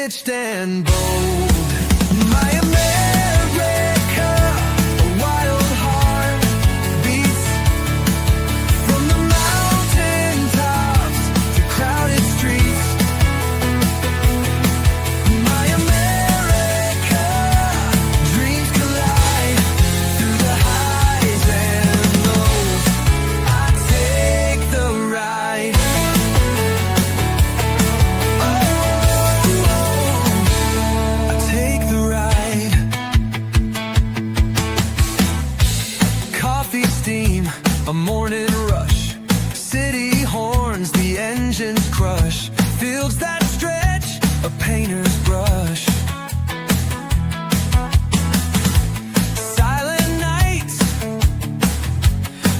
unhitched and bold. My America, a wild heart beats from the mountain tops to crowded streets. My America, dreams collide through the highs and lows. I take the ride. I take the ride. Coffee steam, a morning rush. City horns, the engines crush. Fields that stretch, a painter's brush. Silent nights,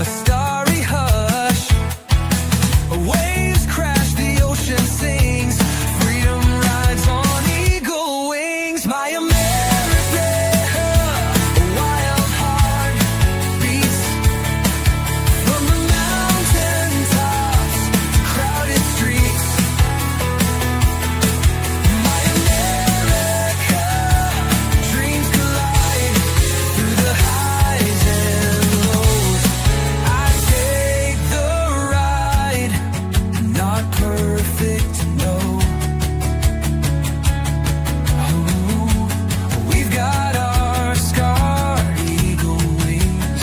a starry hush. Waves crash, the ocean sings. Freedom rides on eagle wings. My America, a wild heart beats from the mountain tops to crowded streets. My America, dreams collide through the highs and lows. I take the ride, not perfect, no. Oh, we've got our scarred eagle wings,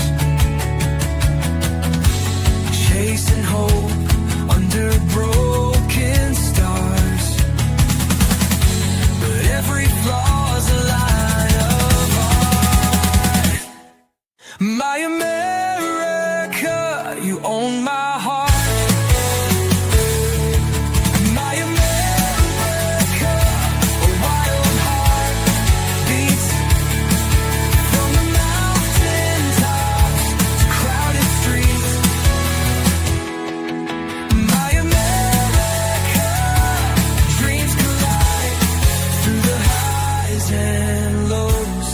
chasing hope under broken stars. But every flaw's a line of art. My America, you own my heart. My America, a wild heart beats from the mountain tops to crowded streets. My America, dreams collide through the highs and lows.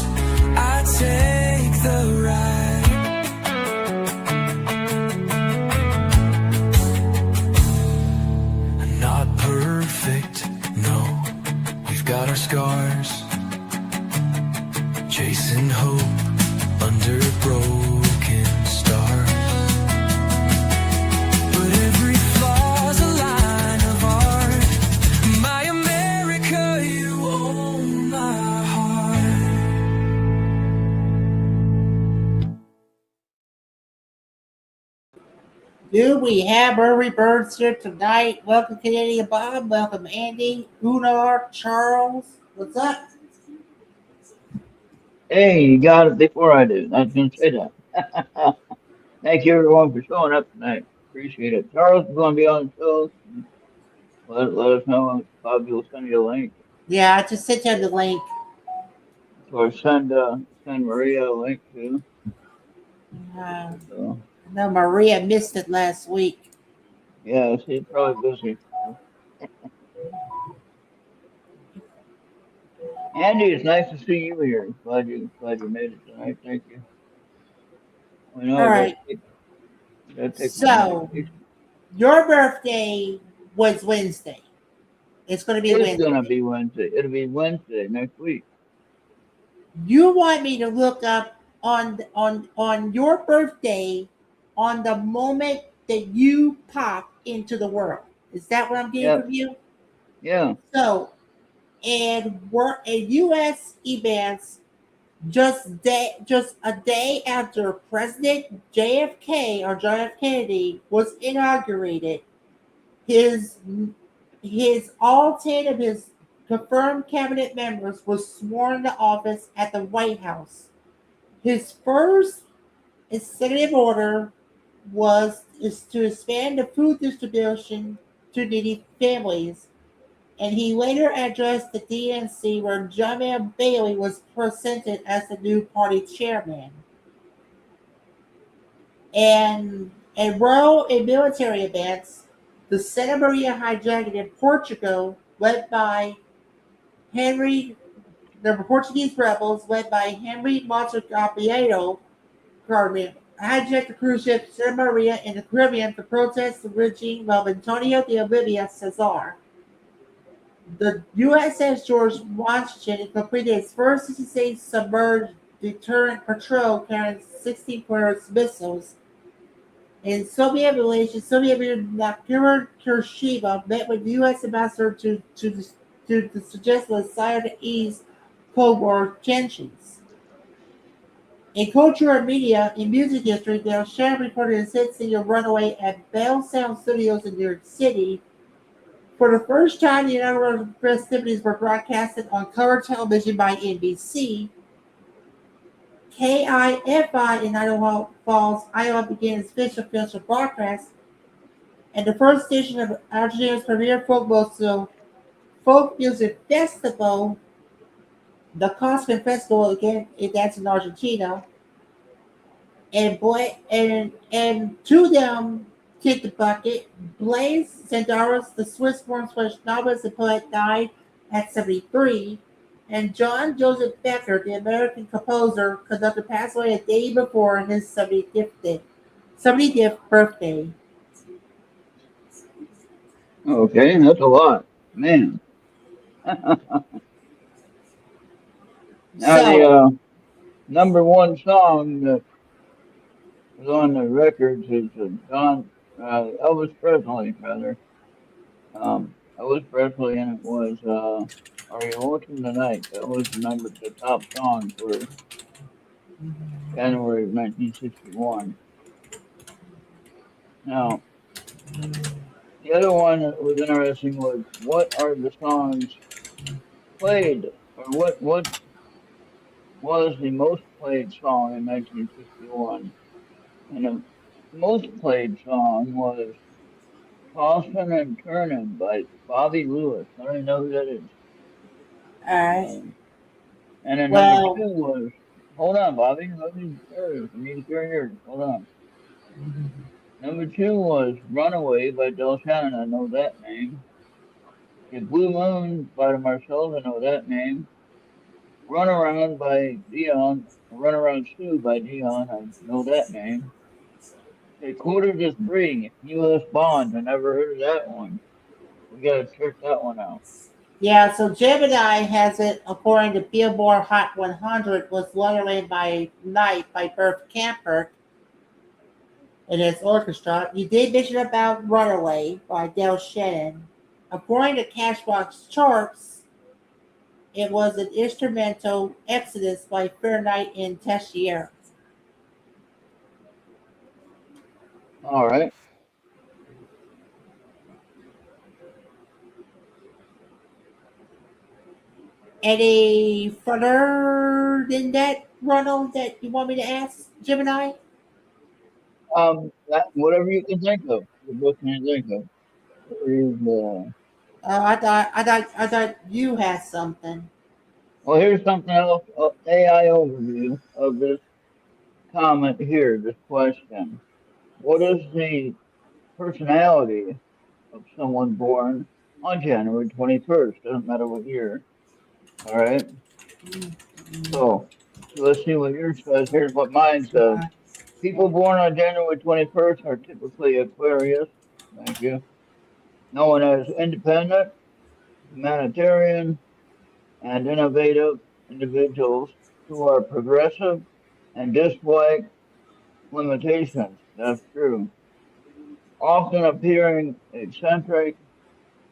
I take the ride. Not perfect, no. We've got our scars, chasing hope under broken stars. But every flaw's a line of art. My America, you own my heart. Do we have early birds here tonight? Welcome, Canadian Bob. Welcome, Andy, Unar, Charles. What's up? Hey, you got it before I do. I was going to say that. Thank you, everyone, for showing up tonight. Appreciate it. Charles is going to be on the show. Let us know. Bobby will send you a link. Yeah, I just sent you the link. Or send Maria a link too. Uh, So, no, Maria missed it last week. yeah, she's probably busy. Andy, it's nice to see you here. Glad you made it tonight. Thank you. I know All right. gotta take So, your birthday was Wednesday. It's going to be it's Wednesday. gonna be Wednesday. It'll be Wednesday next week. You want me to look up on your birthday on the moment that you pop into the world. Is that what I'm getting Yep. from you? Yeah. So, and we're in U.S. events just a day after President JFK or John F. Kennedy was inaugurated. All 10 of his confirmed cabinet members were sworn into office at the White House. His first executive order is to expand the food distribution to needy families, and he later addressed the DNC where John M. Bailey was presented as the new party chairman. And royal and military events, the Santa Maria hijacking in Portugal, led by the Portuguese rebels led by Henry Montegapiero, hijacked the cruise ship Santa Maria in the Caribbean to protest the regime of Antonio de Olivia Cesar. The USS George Washington completed its first 66 submerged deterrent patrol carrying 16 cruise missiles. In Soviet relations, Soviet leader Nakyur Khrushchev met with U.S. ambassador to suggest a desire to ease Cold War tensions. In culture and media, in music history, Dale Shannon recorded his hit single "Runaway" at Bell Sound Studios in New York City. For the first time, the inaugural festivities were broadcasted on color television by NBC. KIFI in Idaho Falls, Iowa began its official broadcast, and the first station of Argentina's premier folk music festival, the Cosmic Festival, again, that's in Argentina. And to them kicked the bucket. Blaise Cendaros, the Swiss-born Swedish novelist and poet, died at 73. And John Joseph Becker, the American composer, conductor, passed away a day before his 70th birthday. Okay, that's a lot, man. Now the So, number one song that was on the records is Elvis Presley, rather. Elvis Presley, and it was "Are You Lonesome Tonight?" That was the top song for January of 1961. Now, the other one that was interesting was what are the songs played, or what was the most played song in 1961? And the most played song was "Tossin' and Turnin' by Bobby Lewis. I don't even know who that is. alright. Um, and then number two Well, was, hold on, Bobby, let me hear this. I need to hear yours. Hold on. Number two was "Runaway" by Del Shannon. I know that name. The Blue Moon by the Marshalls. I know that name. "Run Around" by Dion. "Run Around Sue" by Dion. I know that name. A Quarter to Three, U.S. Bond. I never heard of that one. We gotta check that one out. yeah, so Gemini has it, according to Billboard Hot 100, was Wonderland by Night by Burt Camper and its orchestra. You did mention about Runaway by Del Shannon. According to Cashbox Charts, it was an instrumental Exodus by Fair Night in Tessier. All right. Any further than that, Ronald, that you want me to ask Gemini? Whatever you can think of. What can you think of? Here's, I thought you had something. well, here's something else. AI overview of this comment here. This question: what is the personality of someone born on January 21st? Doesn't matter what year. All right. So let's see what yours says. Here's what mine says. People born on January 21st are typically Aquarius. Thank you. Known as independent, humanitarian, and innovative individuals who are progressive and dislike limitations. That's true. Often appearing eccentric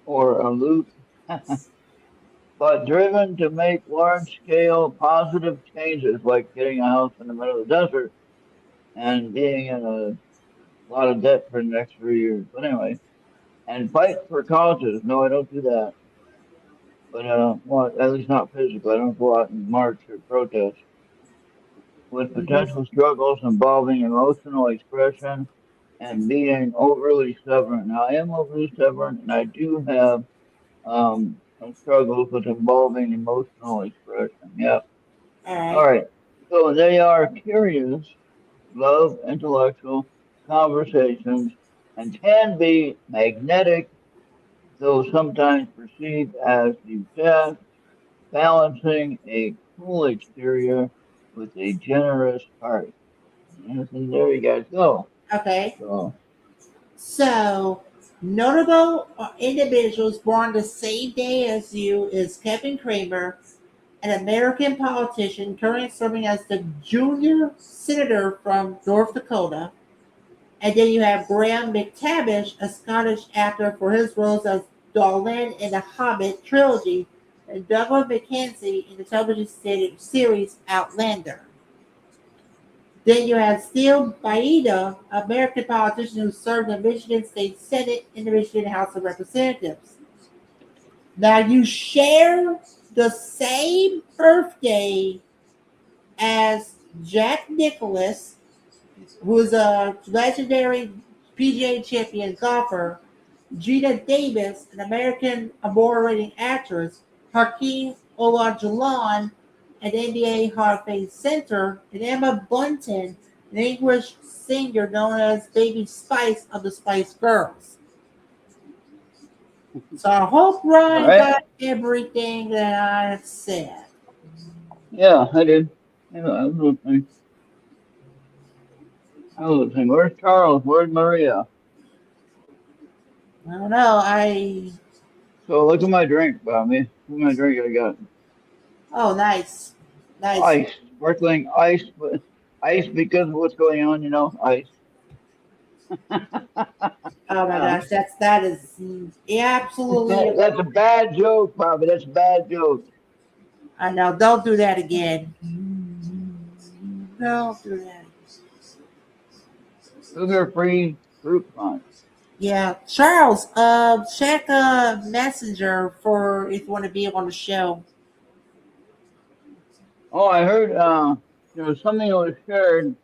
or aloof, but driven to make large scale positive changes like getting a house in the middle of the desert and being in a lot of debt for the next 3 years. But anyway, and fight for causes. No, I don't do that. But well, at least not physically. I don't go out and march or protest. With Mhm. potential struggles involving emotional expression and being overly stubborn. Now, I am overly stubborn, and I do have some struggles with involving emotional expression. Yeah. All All right. right. So they are curious, love intellectual conversations, and can be magnetic, though sometimes perceived as detached, balancing a cool exterior with a generous heart. And there you guys go. Okay. So, So Notable individuals born the same day as you is Kevin Kramer, an American politician currently serving as the junior senator from North Dakota. And then you have Graham McTavish, a Scottish actor for his roles as Dolan in the Hobbit trilogy, and Douglas McKenzie in the television series Outlander. Then you have Steve Baida, American politician who served in the Michigan State Senate and the Michigan House of Representatives. Now you share the same birthday as Jack Nicklaus, who is a legendary PGA champion golfer, Gina Davis, an American award-winning actress, Hakeem Olajuwon, an NBA Hall of Fame center, and Emma Bunton, an English singer known as Baby Spice of the Spice Girls. So I hope Ryan got everything that I said. Yeah, I did. Yeah, I was listening. Where's Charles? Where's Maria? I don't know. So look at my drink, Bobby. Look at my drink I got. Oh, nice. Ice. Sparkling ice. But ice because of what's going on, ice. Oh my gosh, that is absolutely. That's a bad joke, Bobby. That's a bad joke. I know. Don't do that again. Don't do that. Sugar-free fruit punch. Yeah, Charles. Check Messenger for if you want to be on the show. Oh, I heard there was something that was shared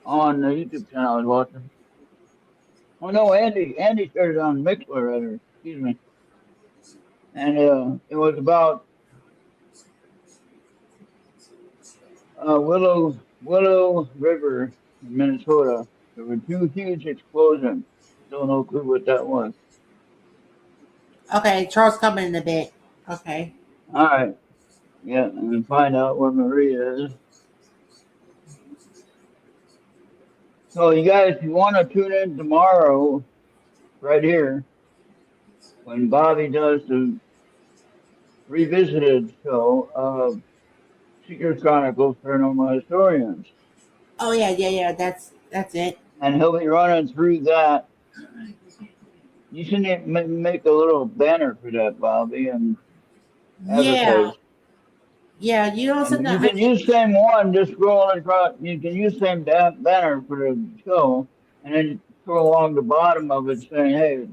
on the YouTube channel I was watching. Oh no, Andy shared it on Mixler, rather. Excuse me. And it was about Willow River in Minnesota. There were two huge explosions. Don't know clue what that was. Okay, Charles coming in a bit. Okay. All right. Yeah, and then find out where Maria is. So you guys, if you want to tune in tomorrow, right here, when Bobby does the revisited show of Secret Chronicles Paranormal Historians. Oh yeah. That's it. And he'll be running through that. You should make a little banner for that, Bobby, and advertise. Yeah. You also know. You can use same one, just scroll across. You can use same banner for the show, and then scroll along the bottom of it saying, "Hey,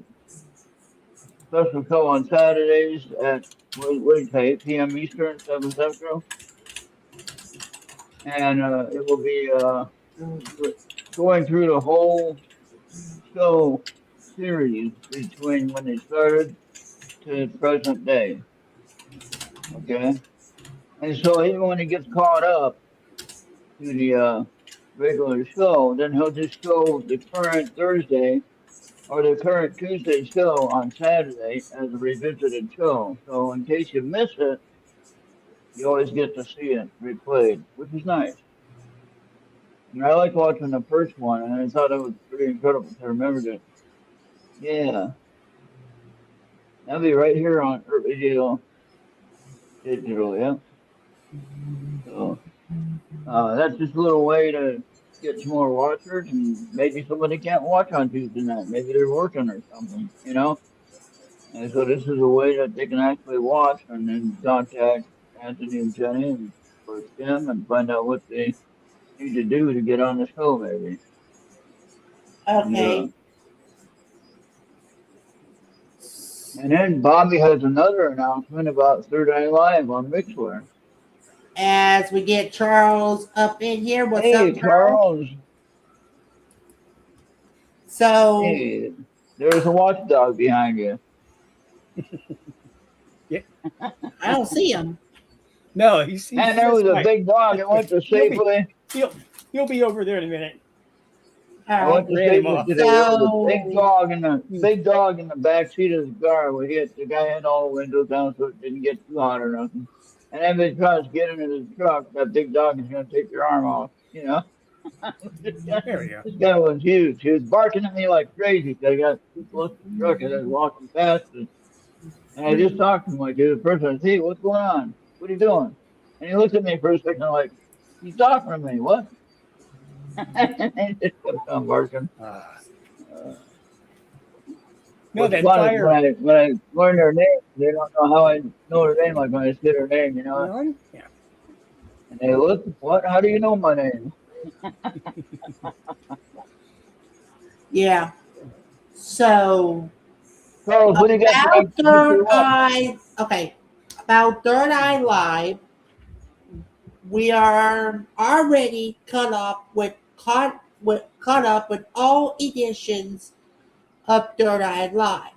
special show on Saturdays at what do you say, 8 p.m. Eastern, 7 Central." And it will be going through the whole show series between when they started to present day. Okay? And so even when he gets caught up to the regular show, then he'll just show the current Thursday or the current Tuesday show on Saturday as a revisited show. So in case you miss it, you always get to see it replayed, which is nice. And I like watching the first one, and I thought it was pretty incredible. I remembered it. Yeah. That'll be right here on Digital, yeah. So that's just a little way to get some more watchers, and maybe somebody can't watch on Tuesday night. Maybe they're working or something, And so this is a way that they can actually watch and then contact Anthony and Jenny and or Tim and find out what they need to do to get on the show, maybe. Okay. And then Bobby has another announcement about Third Eye Live on Mixler. As we get Charles up in here, what's hey, up, Charles? So hey, there's a watchdog behind you. Yeah. I don't see him. No, he's and there was a big dog that went to safely. He'll be over there in a minute. I went to safely today. There was a big dog in the back seat of the car. The guy had all the windows down so it didn't get too hot or nothing. And every time you tries to get into the truck, that big dog is going to take your arm off, There we go. This guy was huge. He was barking at me like crazy. I got too close to the truck and I was walking past it. And I just talked to him like, dude, the person, I said, hey, what's going on? What are you doing? And he looked at me for a second like, he's talking to me. What? And he just kept on barking. No, What's that funny is fire. when I learn their name, they don't know how I know their name. Like when I say their name, you know, Yeah. and they look, what? How do you know my name? Yeah. So Charles, what do you got for about Third 1961? Eye. Okay. About Third Eye Live, we are already caught up with all editions of Third Eye Live.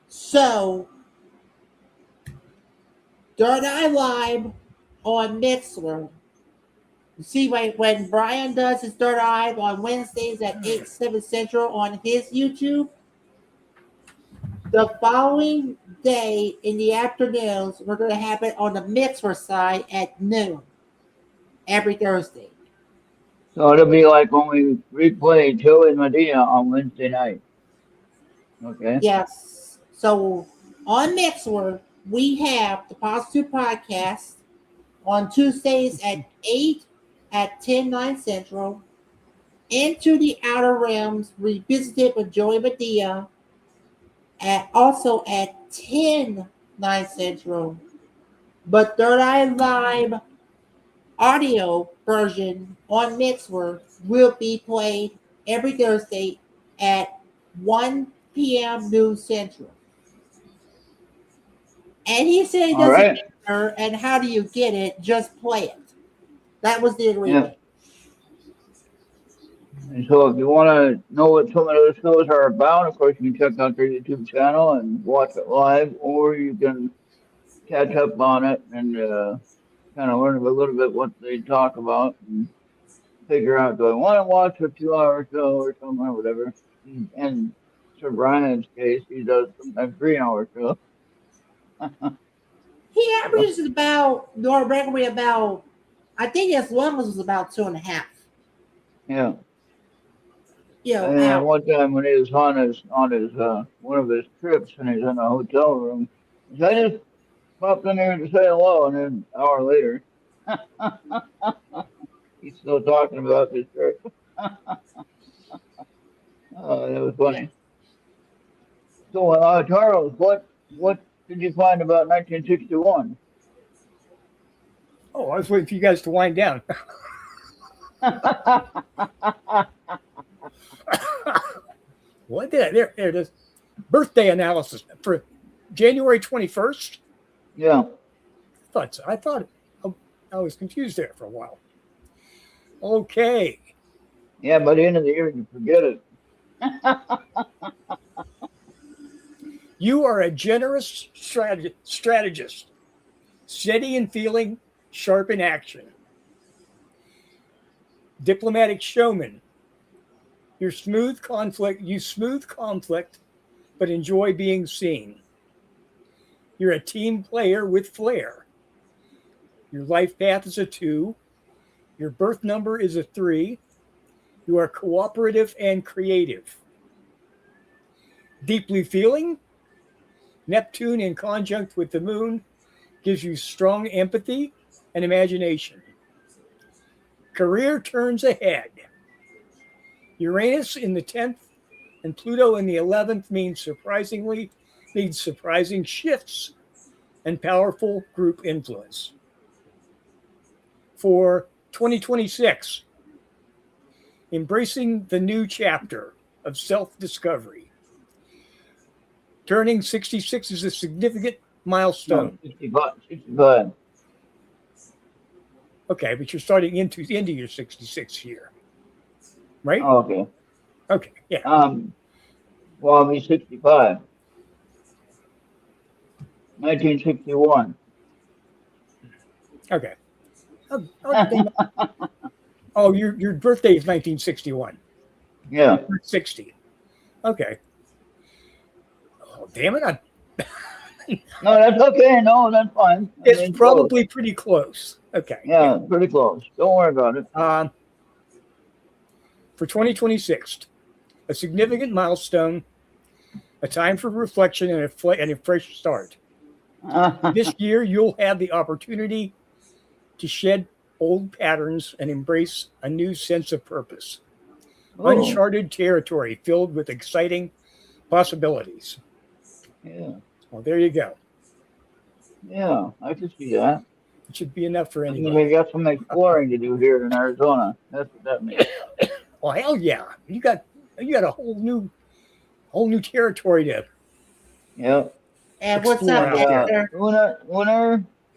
So Third Eye Live on Mixler. You see, when Brian does his Third Eye on Wednesdays at 8, 7 Central on his YouTube, the following day in the afternoons, we're going to have it on the Mixler side at noon every Thursday. So it'll be like when we replay Joe and Medina on Wednesday night. Okay. Yes. So on Mixler, we have the Positive Podcast on Tuesdays at 8 at 10, 9 Central. Into the Outer Realms Revisited with Joey Medina also at 10, 9 Central. But Third Eye Live audio version on Mixler will be played every Thursday at 1 p.m. noon Central. And he said it All doesn't right. matter, and how do you get it? Just play it. That was the Yeah. agreement. And so if you want to know what some of those shows are about, of course, you can check out their YouTube channel and watch it live, or you can catch up on it and kind of learn a little bit what they talk about and figure out, do I want to watch a 2 hour show or something or whatever. And for Brian's case, he does sometimes 3 hour show. He averages regularly about, I think as long as it was about 2.5. Yeah. And Out. one time when he was on his one of his trips and he's in a hotel room, he said, I just popped in here to say hello, and then an hour later, he's still talking about this trip. That was funny. So, Charles, what did you find about 1961? Oh, I was waiting for you guys to wind down. What did I? There it is. Birthday analysis for January 21st. Yeah. I thought I was confused there for a while. Okay. Yeah, by the end of the year, you forget it. You are a generous strategist, steady in feeling, sharp in action. Diplomatic showman. You smooth conflict, but enjoy being seen. You're a team player with flair. Your life path is a 2. Your birth number is a 3. You are cooperative and creative. Deeply feeling. Neptune in conjunct with the moon gives you strong empathy and imagination. Career turns ahead. Uranus in the 10th and Pluto in the 11th means surprising shifts and powerful group influence. For 2026, embracing the new chapter of self-discovery. Turning 66 is a significant milestone. No, 65. Okay, but you're starting into your 66th year, right? Oh, okay. Okay, yeah. Well, I'll be 65. 1961. Okay. Oh, your birthday is 1961. Yeah. You're 60. Okay. Oh, damn it. No, that's okay. No, that's fine. I It's mean, close. probably pretty close. Okay. Yeah, pretty close. Don't worry about it. For 2026, a significant milestone, a time for reflection and a fresh start. This year, you'll have the opportunity to shed old patterns and embrace a new sense of purpose. Oh, Uncharted territory filled with exciting possibilities. yeah, Well, there you go. yeah. I can see that. It should be enough for I mean, anybody. we got some exploring to do here in Arizona. That's what that means. Well, hell yeah! You got a whole new territory to. Yep. And what's Explore up, out there. Esther?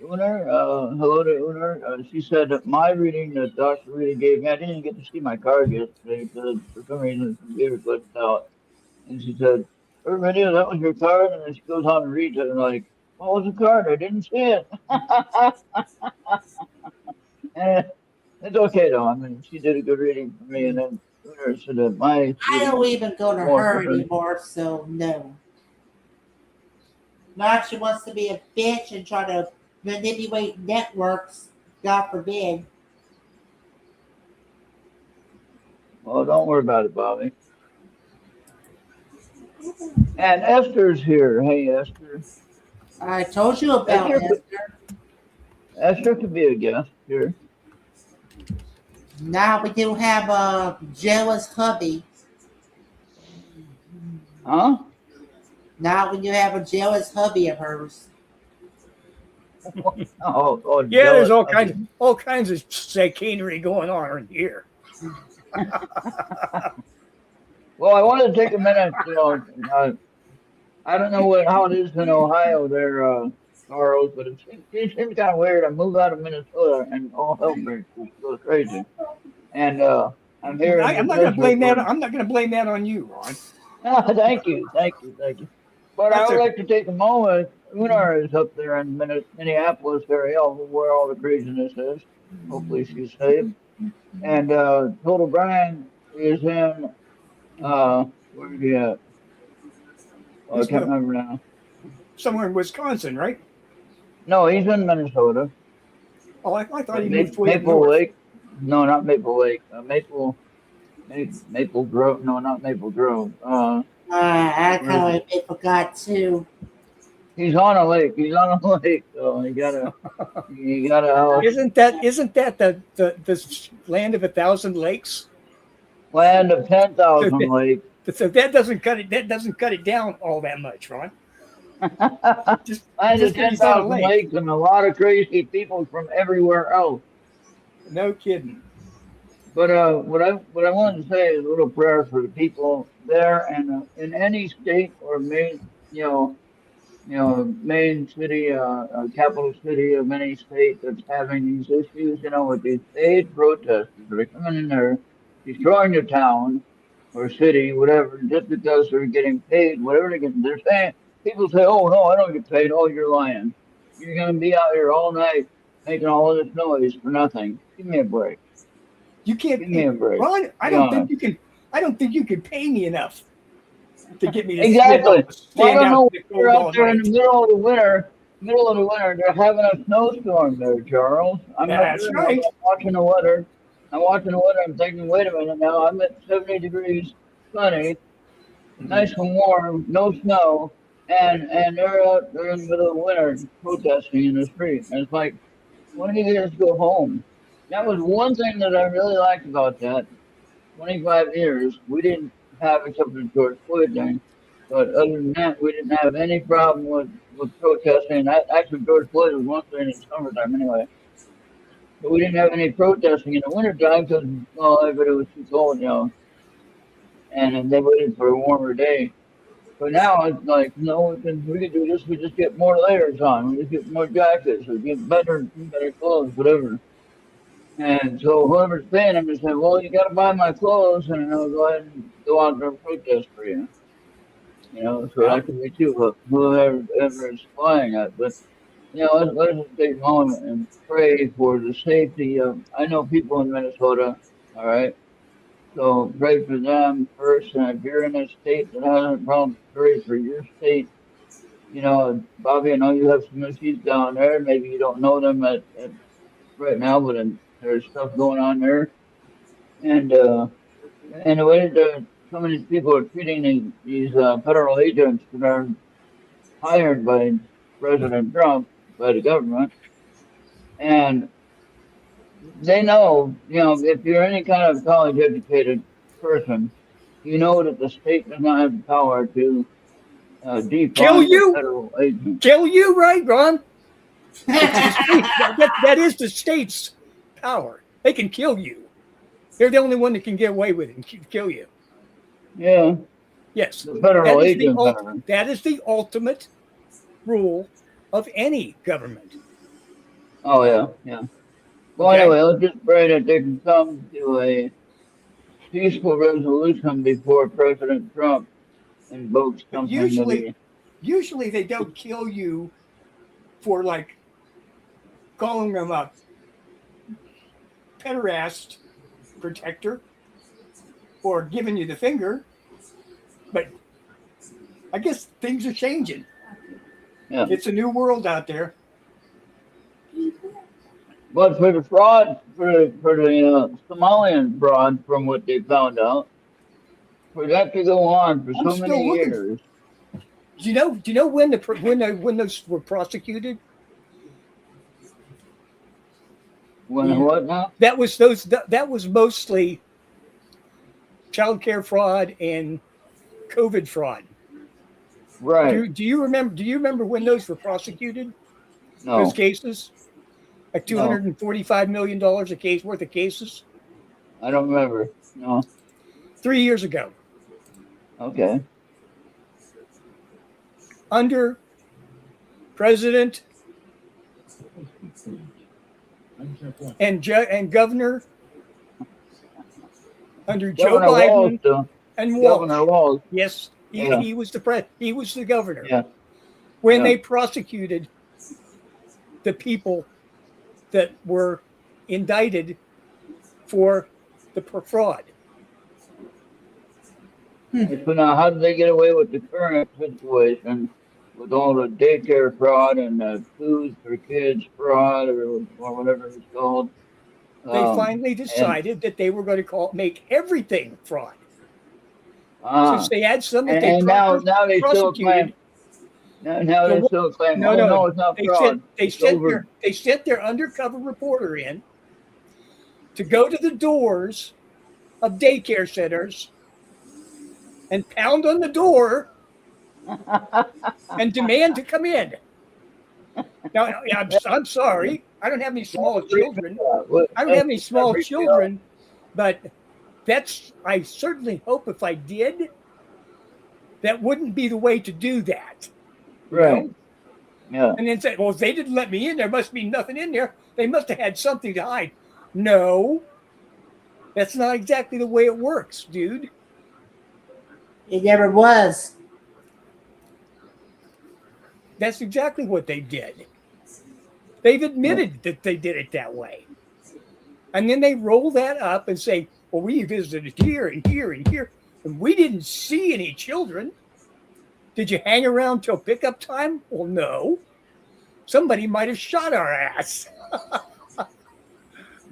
Hello to Uner. She said that my reading that Dr. Rita gave me, I didn't get to see my card yesterday because for some reason the computer glitched out. And she said, Video, that was your card? And then she goes on and reads it and like, what was the card? I didn't see it. And it's okay though. I mean, she did a good reading for me. And then Uner said that my I don't even go to more her for her. anymore, so no. Now she wants to be a bitch and try to manipulate networks. God forbid. Well, don't worry about it, Bobby. And Esther's here. Hey, Esther. I told you about Esther, Esther. Esther could be a guest here. Now we do have jealous hubby. Huh? Now when you have a jealous hubby of hers. Oh, Yeah, there's all jealous. kinds of chicanery going on here. Well, I wanted to take a minute. I don't know how it is in Ohio there, Charles, but it seems kind of weird. I moved out of Minnesota and all hell breaks goes crazy. And I'm here. I'm not going to blame that. I'm not going to blame that on you, Ron. Thank you. But I That's would okay. like to take a moment. Unar is up there in Minneapolis area where all the craziness is. Hopefully she's safe. And Total Brian is in, where is he at? Oh, I He's can't remember now. somewhere in Wisconsin, right? No, he's in Minnesota. Oh, I thought he moved way up Maple north. Lake. No, not Maple Lake. Maple Grove. No, not Maple Grove. I kind of forgot too. He's on a lake. So you gotta. Isn't that the land of 1,000 lakes? Land of 10,000 lakes. So that doesn't cut it down all that much, Ron. Just Land of because he's on a 10,000 lake. lakes and a lot of crazy people from everywhere else. No kidding. But what I wanted to say is a little prayer for the people there and in any state or main main city, capital city of any state that's having these issues, with these paid protesters that are coming in there, destroying the town or city, whatever, just because they're getting paid, whatever they're getting. They're saying, people say, oh, no, I don't get paid. Oh, you're lying. You're going to be out here all night making all of this noise for nothing. Give me a break. You can't, Give me a break. Ron. I don't think you can pay me enough to get me to Exactly. Well, I don't know. You're all out there in night. the middle of the winter. They're having a snowstorm there, Charles. I'm up That's there, right. I'm watching the weather. I'm thinking, wait a minute now. I'm at 70 degrees, sunny, nice and warm, no snow, and they're out there in the middle of the winter protesting in the street. And it's like, when do you guys go home? That was one thing that I really liked about that. 25 years, we didn't have, except for the George Floyd thing. But other than that, we didn't have any problem with protesting. Actually, George Floyd was one thing in the summertime anyway. But we didn't have any protesting in the wintertime because, everybody was too cold, and then they waited for a warmer day. But now it's like, no, we can do this. We just get more layers on. We just get more jackets. We get better clothes, whatever. And so whoever's paying them is saying, well, you got to buy my clothes, and I'll go ahead and go out there and protest for you. So that could be too, whoever is buying it. But, let's just take a moment and pray for the safety of, I know people in Minnesota, all right? So pray for them first, and if you're in a state that has a problem, pray for your state You know, Bobby, I know you have some issues down there. Maybe you don't know them at right now, but there's stuff going on there. And and the way that some of these people are treating these federal agents that are hired by President Trump, by the government, and they know, you know, if you're any kind of college educated person, you know that the state does not have the power to Kill defund a you, federal agent. kill you, right, Ron? It's the state. That is the state's power. They can kill you. They're the only one that can get away with it and kill you. Yeah, Yes, the federal agents are. that is the ultimate rule of any government. Oh yeah, yeah. Well, Okay. anyway, let's just pray that they can come to a peaceful resolution before President Trump invokes But something that he. usually they don't kill you for like calling them a pederast protector or giving you the finger. But I guess things are changing. Yeah. It's a new world out there. But for the fraud, for the Somalian fraud, from what they found out, for that to go on for I'm so still many looking. years. Do you know when those were prosecuted? When what now? That was mostly child care fraud and COVID fraud. Right. Do you remember when those were prosecuted? No. Those cases? Like $245 million a case worth of cases? I don't remember. No. 3 years ago. Okay. Under President and Governor under Joe Governor Walz, Biden and Walz. Governor Walz. Yes, Yeah. he was he was the governor. Yeah. When Yeah. they prosecuted the people that were indicted for the fraud. So now, how did they get away with the current situation with all the daycare fraud and the food for kids fraud or whatever it's called? They finally decided that they were going to make everything fraud. Since they had some that they and now they still prosecuted. claim. Now they still claim. No, it's not fraud. They sent their undercover reporter in to go to the doors of daycare centers and pound on the door and demand to come in. Now, I'm sorry. I don't have any small children. I don't have any small children, but I certainly hope if I did, that wouldn't be the way to do that. Right. Know? Yeah. And then say, well, if they didn't let me in, there must be nothing in there. They must have had something to hide. No, that's not exactly the way it works, dude. It never was. That's exactly what they did. They've admitted that they did it that way. And then they roll that up and say, well, we visited here and here and here, and we didn't see any children. Did you hang around till pickup time? Well, no. Somebody might have shot our ass.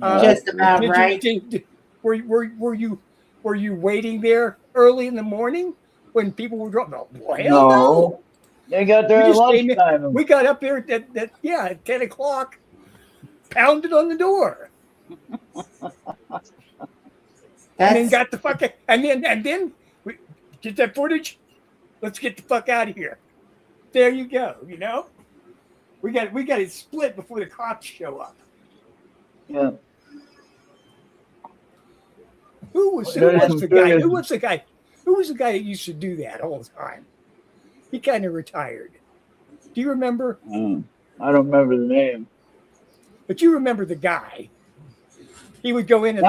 Just about right. Were you waiting there early in the morning when people were dropping? Oh, well, hell No. They got there at lunchtime. We got up there at 10 o'clock, pounded on the door. And then got the fuck and then we get that footage. Let's get the fuck out of here. There you go. You know, we got it split before the cops show up. Yeah. Who was the guy that used to do that all the time? He kind of retired. Do you remember? I don't remember the name. But you remember the guy. He would go into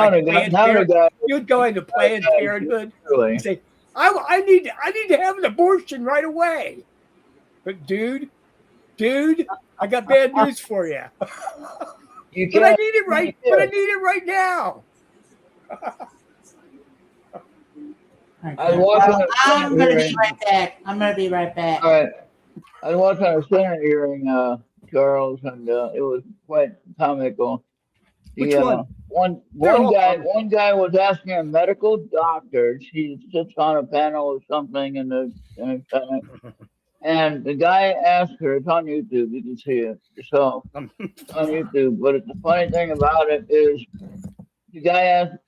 he would go into Planned Parenthood and say, I need to have an abortion right away. But dude, I got bad news for you. But I need it right now. I'm going to be right back. All right. I was watching a Senate hearing, Charles, and it was quite comical. Which The one? one They're one all guy comical. one guy was asking a medical doctor. She sits on a panel or something in the Senate, and the guy asked her. It's on YouTube. You can see it yourself Um, on YouTube. But the funny thing about it is, the guy asked,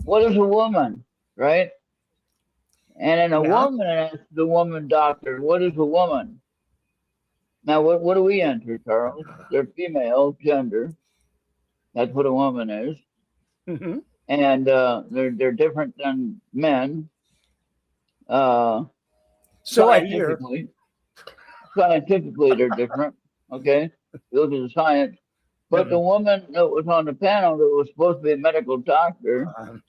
"What is a woman?" Right? And then a yeah. woman asked the woman doctor, "What is a woman?" Now, what do we enter, Charles? They're female gender. That's what a woman is, Hmm. and they're different than men. Uh, So I hear. scientifically, scientifically, they're different. Okay, look at the science. But the Um, woman that was on the panel that was supposed to be a medical doctor um,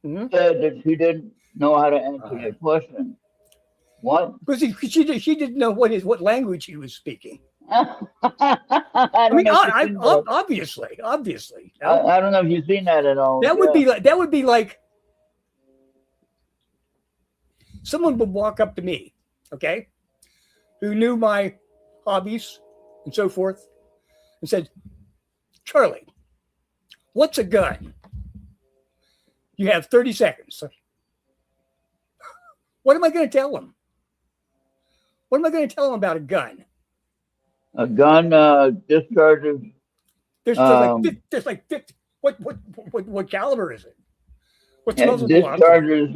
mhm. said that she didn't know how to answer Uh, that question. What? Because she didn't know what language he was speaking. I I don't mean, know if you've seen that. obviously, you know, I don't know if you've seen that at all. that would Yeah. be like someone would walk up to me, okay, who knew my hobbies and so forth, and said, "Charlie, what's a gun? You have 30 seconds." What am I going to tell him? What am I going to tell him about a gun? A gun discharges. There's like 50. What caliber is it? What's the It muzzle velocity? discharges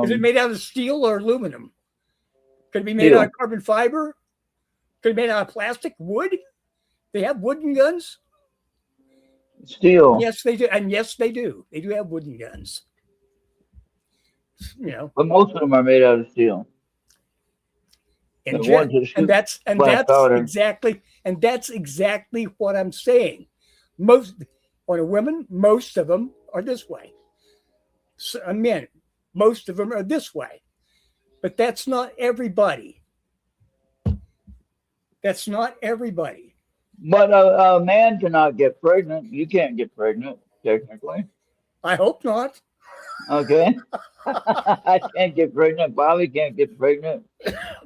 Is it made out of steel or aluminum? Could it be made out of steel. carbon fiber? Could it be made out of plastic, wood? They have wooden guns. Steel. Yes, they do, and yes, they do. They do have wooden guns. You know, But most of them are made out of steel. The ones that and shoot black powder. that's exactly what I'm saying. Most on a women, most of them are this way. So, men, most of them are this way. But that's not everybody. That's not everybody. But a man cannot get pregnant. You can't get pregnant, technically. I hope not. Okay. I can't get pregnant. Bobby can't get pregnant.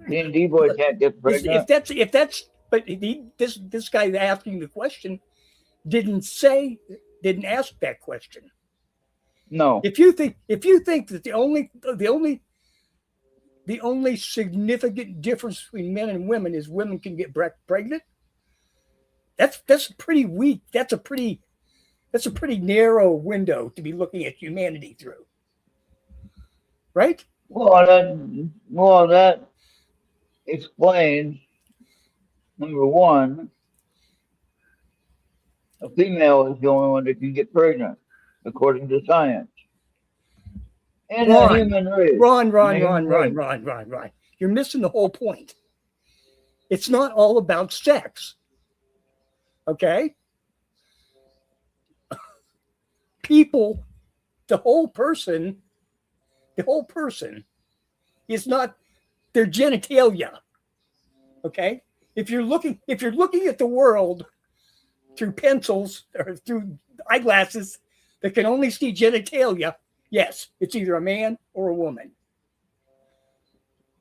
D&D boy can't get pregnant. If that's but this guy asking the question didn't ask that question. No. If you think that the only significant difference between men and women is women can get pregnant, that's pretty weak. That's a pretty narrow window to be looking at humanity through, right? Well, that explains, number one, a female is the only one that can get pregnant, according to science. And the human race. Ron. You're missing the whole point. It's not all about sex. Okay? People, the whole person is not their genitalia. Okay? If you're looking at the world through pencils or through eyeglasses that can only see genitalia, yes, it's either a man or a woman.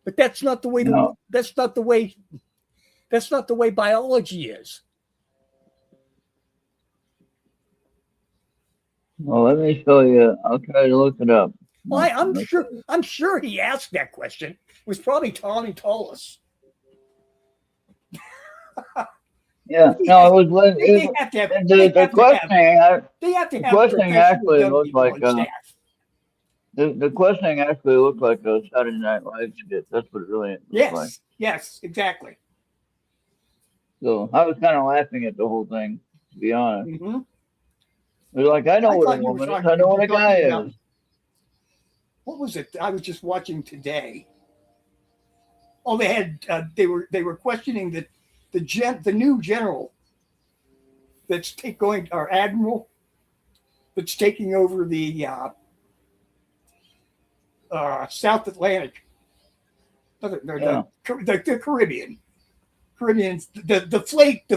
But that's not the way No. that's not the way biology is. Well, let me show you. I'll try to look it up. Why? I'm sure he asked that question. It was probably Tommy Tullis. Yeah, no, it was. They have to have. The questioning. They have to The have questioning actually young looked people like on staff. the questioning actually looked like a Saturday Night Live skit. That's what it really looked like. Yes, exactly. So I was kind of laughing at the whole thing, to be honest. Mm-hmm. It was like, I know what thought a you were woman is. talking- I know what a you were guy talking about- is. What was it? I was just watching today. Oh, they had they were questioning the new general that's going, or admiral that's taking over the South Atlantic, the Caribbean. The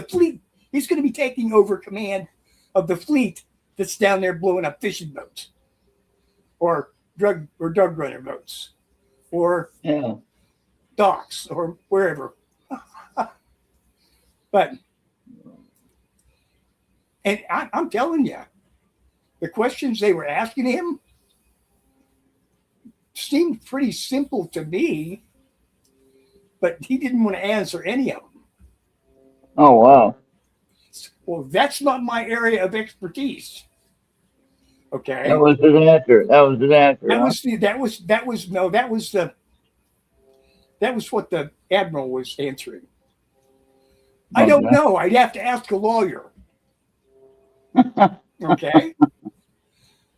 fleet. He's going to be taking over command of the fleet that's down there blowing up fishing boats, or drug runner boats, or Yeah. docks or wherever. But, and I'm telling you, the questions they were asking him seemed pretty simple to me, but he didn't want to answer any of them. Oh, wow. Well, that's not my area of expertise. Okay. That was his answer. That was his answer. That Huh? was what the admiral was answering. I don't Okay. know. I'd have to ask a lawyer. Okay.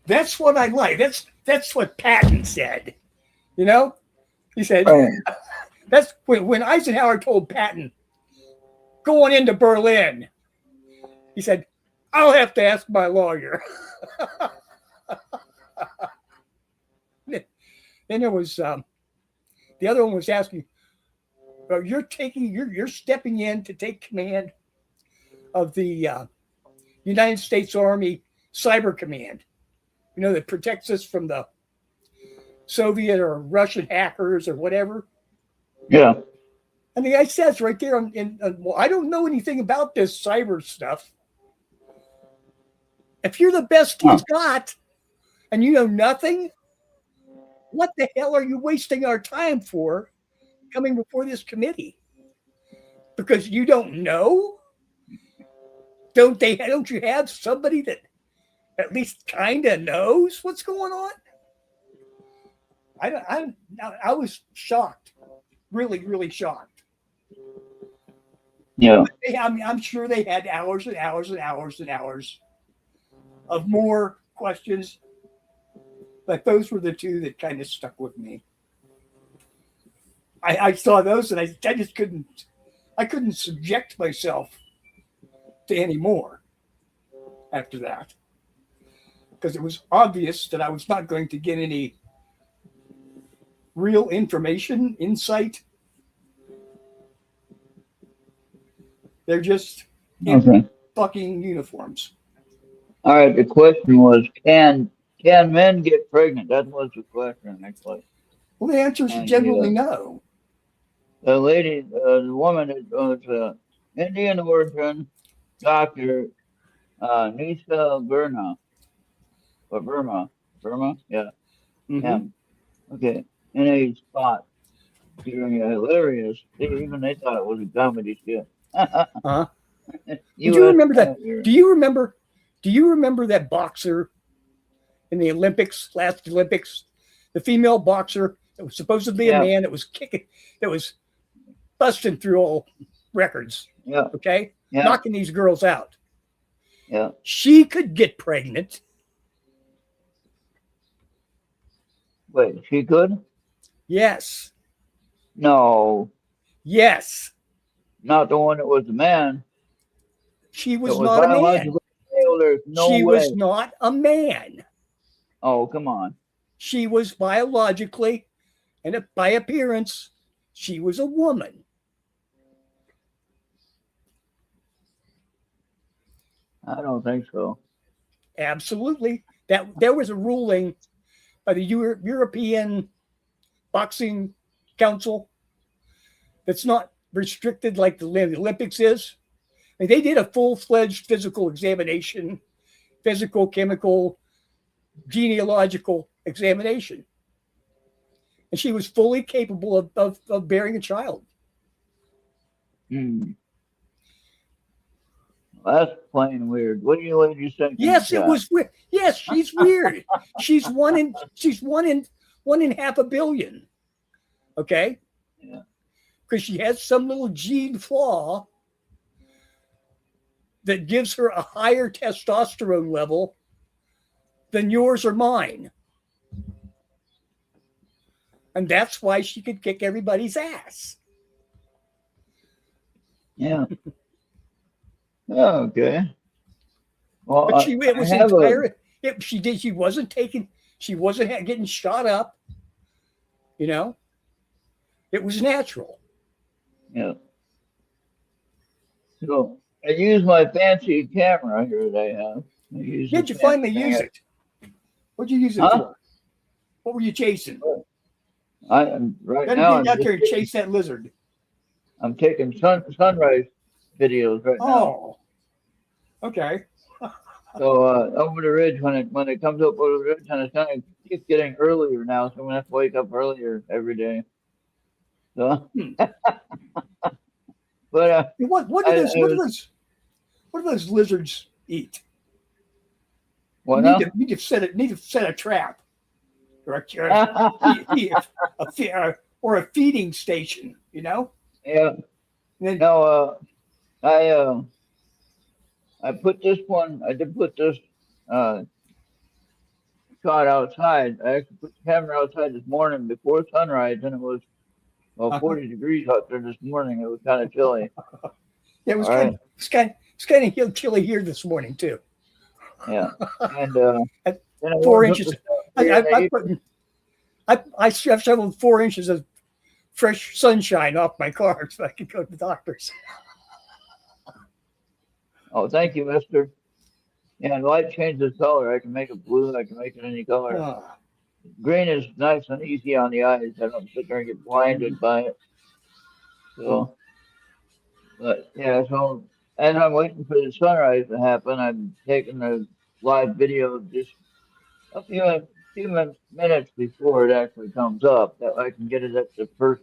That's what I like. That's what Patton said. You know? He said Right. that's when Eisenhower told Patton, going into Berlin, he said, I'll have to ask my lawyer. Then there was the other one was asking, you're stepping in to take command of the United States Army Cyber Command, you know, that protects us from the Soviet or Russian hackers or whatever. Yeah. And the guy says right there, well, I don't know anything about this cyber stuff. If you're the best he's got and you know nothing, what the hell are you wasting our time for coming before this committee? Because you don't know? Don't you have somebody that at least kind of knows what's going on? I was shocked, really, really shocked. Yeah. I'm sure they had hours and hours and hours and hours of more questions, but those were the two that kind of stuck with me. I saw those and I just couldn't subject myself to any more after that, because it was obvious that I was not going to get any real information, insight. They're just in fucking uniforms. All right. The question was, can men get pregnant? That was the question, actually. Well, the answer is generally no. The lady, the woman that was Indian origin, Dr. Nisa Burma. Or Burma. Yeah. Mm-hmm. Yeah. Okay. In a spot during a hilarious, they thought it was a comedy skit. Uh-huh. Do you remember that? Do you remember that boxer in the Olympics, last Olympics? The female boxer that was supposedly a man that was kicking, that was busting through all records. Yeah. Okay? Yeah. Knocking these girls out. Yeah. She could get pregnant. Wait, she could? Yes. No. Yes. Not the one that was a man. She was not a man. She was not a man. Oh, come on. She was biologically and by appearance, she was a woman. I don't think so. Absolutely. That there was a ruling by the European Boxing Council that's not restricted like the Olympics is. I mean, they did a full-fledged physical examination, physical, chemical, genealogical examination. And she was fully capable of bearing a child. Hmm. Well, that's plain weird. What do you ladies think? Yes, it was weird. Yes, she's weird. she's one in 1.5 billion. Okay? Yeah. Because she has some little gene flaw that gives her a higher testosterone level than yours or mine. And that's why she could kick everybody's ass. Yeah. Okay. Well, But she wasn't getting shot up. You know, it was natural. Yeah. So I use my fancy camera here that I have. Did you finally use it? What'd you use it for? What were you chasing? I am right Better now. get out there and chase that lizard. I'm taking sunrise videos right now. Oh, okay. So over the ridge, when it comes up over the ridge, and it's kind of keeps getting earlier now, so I'm gonna have to wake up earlier every day. So, Hmm. but What do those lizards eat? what You now? need to set a trap or or a feeding station. You know. Yeah. And then, No. I put this one. I did put this uh shot outside. I actually put the camera outside this morning before sunrise, and it was well 40 degrees out there this morning. It was kind of chilly. it was All right. it's kind of chilly here this morning too. Yeah. And At then I 4 warmed up inches. the I've shoveled 4 inches of fresh sunshine off my car so I could go to the doctor's. Oh, thank you, Mister. Yeah, and light changes color. I can make it blue. I can make it any color. Oh, Green is nice and easy on the eyes. I don't sit there and get blinded by it. So, but yeah, so as I'm waiting for the sunrise to happen, I'm taking a live video just a few minutes before it actually comes up. That I can get it at the first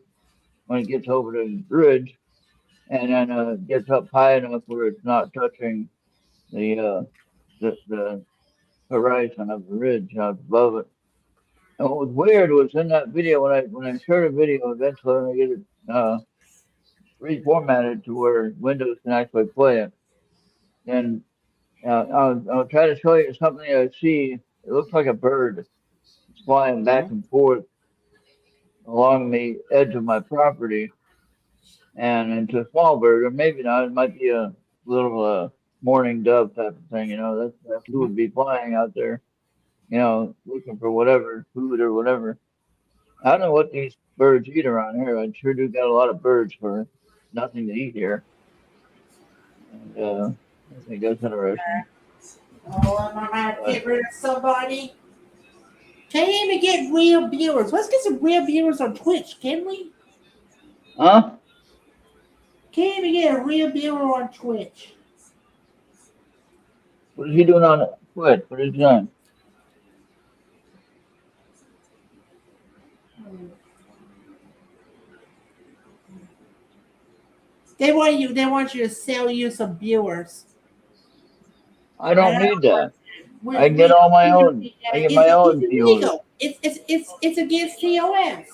when it gets over the bridge, and then gets up high enough where it's not touching the horizon of the ridge above it. And what was weird was in that video when I share the video eventually when I get it reformatted to where Windows can actually play it. Then I'll try to show you something I see. It looks like a bird. It's flying back and forth along the edge of my property, and it's a small bird, or maybe not. It might be a little morning dove type of thing. You know, that's who would be flying out there. You know, looking for whatever food or whatever. I don't know what these birds eat around here. I sure do got a lot of birds for nothing to eat here. And I think that's interesting. Oh, am I going to get rid of somebody? Can't even get real viewers. Let's get some real viewers on Twitch, can we? Huh? Can't even get a real viewer on Twitch. What is he doing on Twitch? What is he doing? They want you to sell you some viewers. I don't need that. We- I get all my own. I get my own It's viewers. illegal. It's against TOS.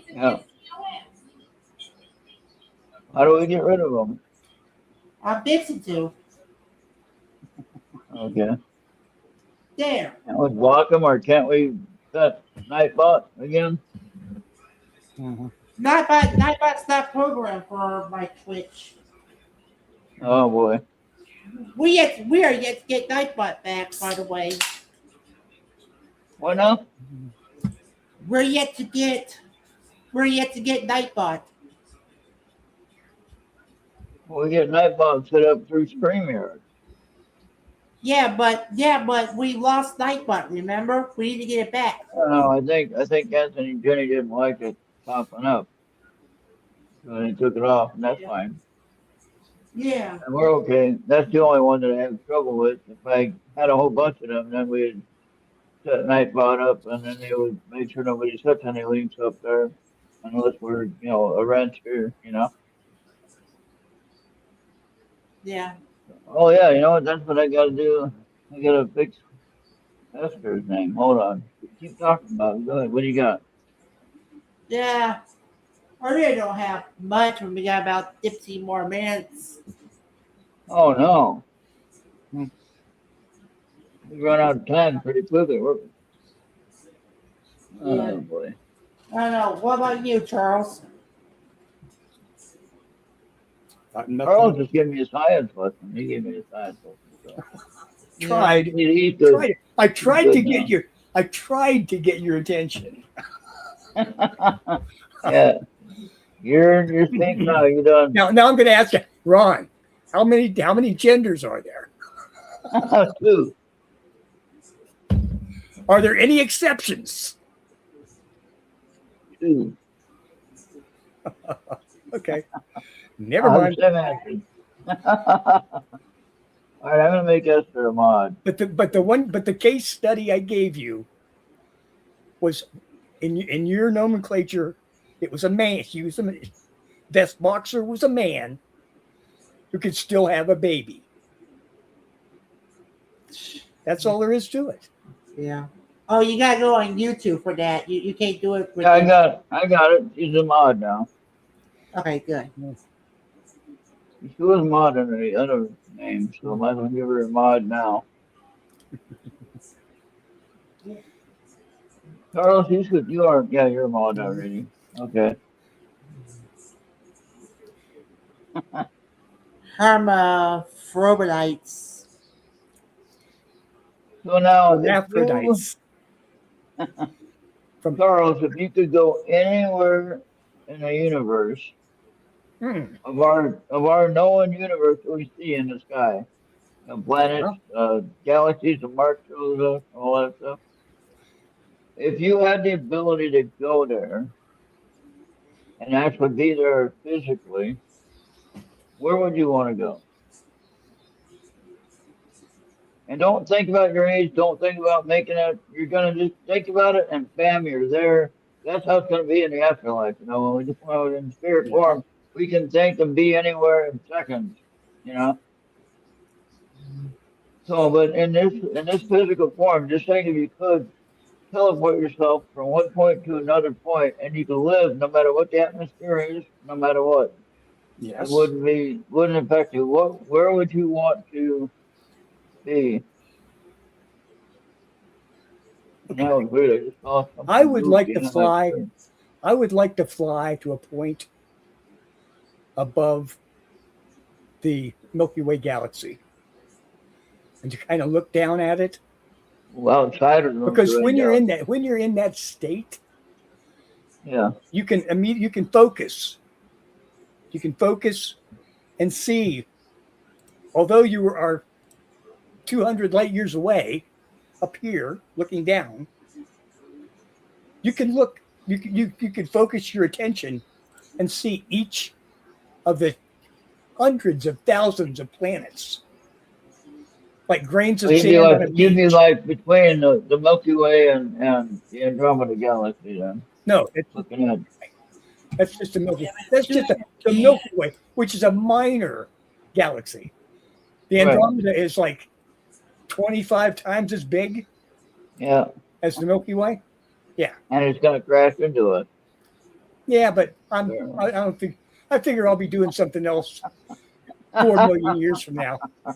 Yeah. How do we get rid of them? I'm fixing to. Okay. There. Can't we block them or can't we set Nightbot again? Nightbot's not programmed for my Twitch. Oh boy. We are yet to get Nightbot back, by the way. What now? We're yet to get Nightbot. We get Nightbot set up through StreamYard. Yeah, but we lost Nightbot, remember? We need to get it back. I don't know. I think Anthony and Jenny didn't like it popping up. So they took it off, and that's fine. Yeah. And we're okay. That's the only one that I have trouble with. If I had a whole bunch of them, then we'd set Nightbot up, and then they would make sure nobody sets any links up there, unless we're, a wrench here, Yeah. Oh yeah, you know what? That's what I gotta do. I gotta fix Esther's name. Hold on. Keep talking about it. Go ahead. What do you got? Yeah. I really don't have much when we got about 15 more minutes. Oh no. We run out of time pretty quickly. Oh Yeah. boy. I don't know. What about you, Charles? Carl's just giving me a science lesson. He gave me a science lesson. So. Tried. He's good. I tried to Good get your attention. Yeah. You're thinking now. You're done. Now I'm going to ask you, Ron, how many genders are there? 2. Are there any exceptions? 2. Okay. Never mind. Same action. All right, I'm gonna make Esther a mod. But the case study I gave you was in your nomenclature. It was a man. This boxer was a man who could still have a baby. That's all there is to it. Yeah. Oh, you gotta go on YouTube for that. You can't do it with Yeah, I got it. She's a mod now. Okay, good. She was a mod under the other name, so I might as well give her a mod now. Carlos, you're a mod already. Okay. Hermaphrodites. So now, Hermaphrodites. Carlos, if you could go anywhere in the universe of our known universe we see in the sky, planets, galaxies, and Mars shows up, all that stuff. If you had the ability to go there and actually be there physically, where would you want to go? And don't think about your age. Don't think about making it. You're going to just think about it and bam, you're there. That's how it's going to be in the afterlife. You know, when we just want in spirit form, we can think and be anywhere in seconds, you know. So, but in this physical form, just think if you could teleport yourself from one point to another point and you could live no matter what the atmosphere is, no matter what. Yes. It wouldn't affect you. Where would you want to be? No, really, I would like to fly. I would like to fly to a point above the Milky Way galaxy and to kind of look down at it. Well, outside of because when you're in that state, yeah, you can focus. You can focus and see. Although you are 200 light years away, up here looking down, you can look. You can focus your attention and see each of the hundreds of thousands of planets, like grains of sand on a beach. You'd be like between the Milky Way and the Andromeda Galaxy, then. No, looking at. That's just the Milky Way. That's just the Milky Way, which is a minor galaxy. The Andromeda is like 25 times as big. Yeah. As the Milky Way. Yeah. And it's going to crash into it. Yeah, but I don't think. I figure I'll be doing something else 4 million years from now. All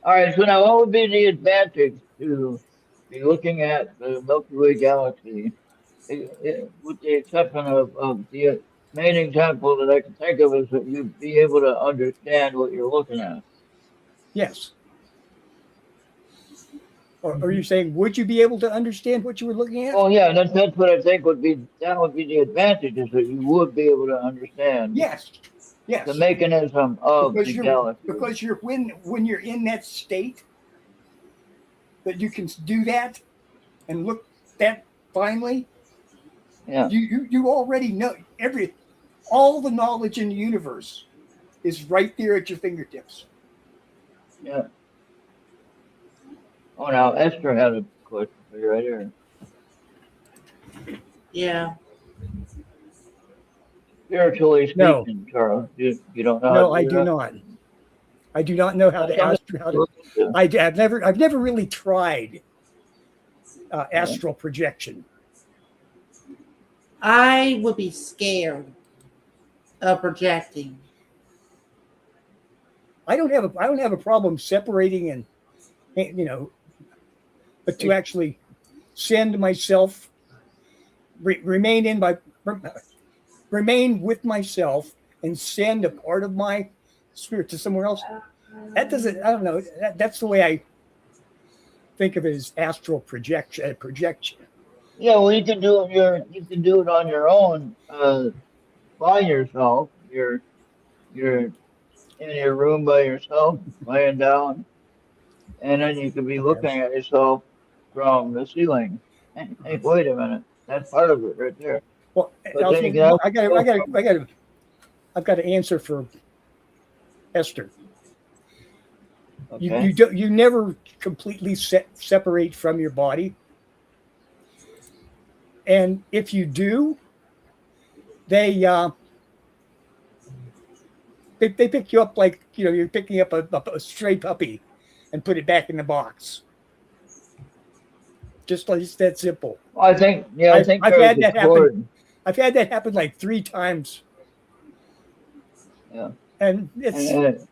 right. So now, what would be the advantage to be looking at the Milky Way galaxy? With the exception of the main example that I can think of is that you'd be able to understand what you're looking at. Yes. Or are you saying, would you be able to understand what you were looking at? Oh yeah, that's what I think would be the advantage is that you would be able to understand. Yes. Yes. The mechanism of the galaxy. Because when you're in that state, that you can do that and look that finely. Yeah. You already know all the knowledge in the universe is right there at your fingertips. Yeah. Oh, now Esther had a question for you right here. Yeah. Spiritually speaking, Charles, you don't know. No, I do not. I do not know how to astral. I've never really tried astral projection. I would be scared of projecting. I don't have a problem separating and but to actually send myself, remain with myself and send a part of my spirit to somewhere else. That doesn't. I don't know. That's the way I think of it as astral projection. Yeah, well, you can do it on your own, by yourself. You're in your room by yourself, laying down, and then you could be looking at yourself from the ceiling. Hey, wait a minute, that's part of it right there. Well, But then again, I've got to answer for Esther. okay. You never completely separate from your body, and if you do, they they pick you up like you're picking up a stray puppy, and put it back in the box. Just like it's that simple. Well, I think I've there's had a that happen. cord. I've had that happen like 3 times, Yeah. and it's And,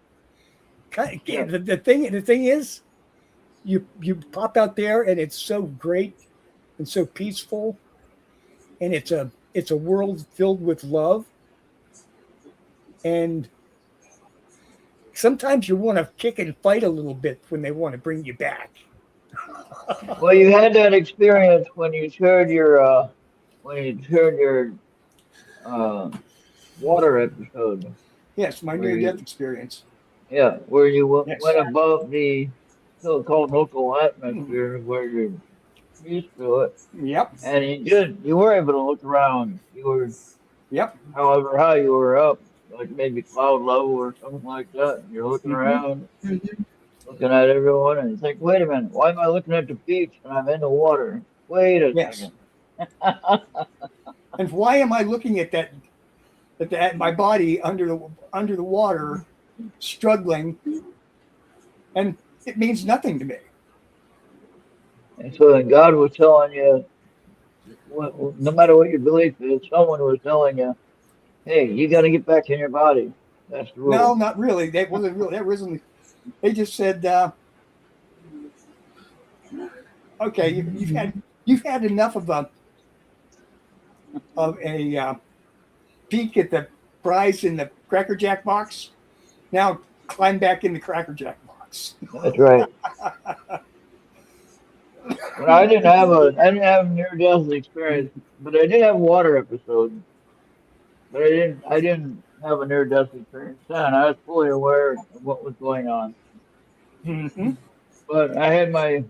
yeah. The thing is, you pop out there, and it's so great and so peaceful, and it's a world filled with love, and sometimes you want to kick and fight a little bit when they want to bring you back. well, you had that experience when you shared your uh, water episode. Yes, my Where near-death you, experience. yeah, where you Yes. went above the so-called local atmosphere where you're used to it, Yep. and you were able to look around. You were, Yep. however high you were up, like maybe cloud level or something like that. And you're looking Mm-hmm. around, looking at everyone, and you think, wait a minute, why am I looking at the beach and I'm in the water? Wait a Yes. second. And why am I looking at my body under the water, struggling, and it means nothing to me. And so then God was telling you, no matter what your belief is, someone was telling you, hey, you got to get back in your body. That's the No, rule. not really. That wasn't real. That wasn't. They just said, "Okay, you've had enough of a peek at the prize in the Cracker Jack box. Now climb back in the Cracker Jack box." That's right. Well, I didn't have a near death experience, but I did have a water episode. But I didn't have a near death experience then. I was fully aware of what was going on. Mm-hmm. But I had my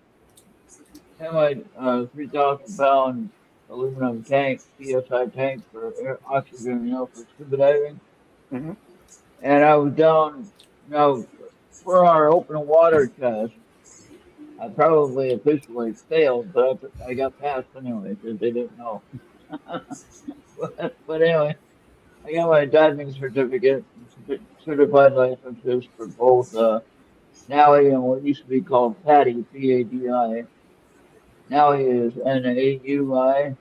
3,000 pound aluminum tank, PSI tank for oxygen, for scuba diving. Mm-hmm. And I was down, for our open water test. I probably officially failed, but I got passed anyway because they didn't know. But anyway, I got my diving certificate, certified licenses for both NAUI and what used to be called PADI, PADI. NAUI is NAUI,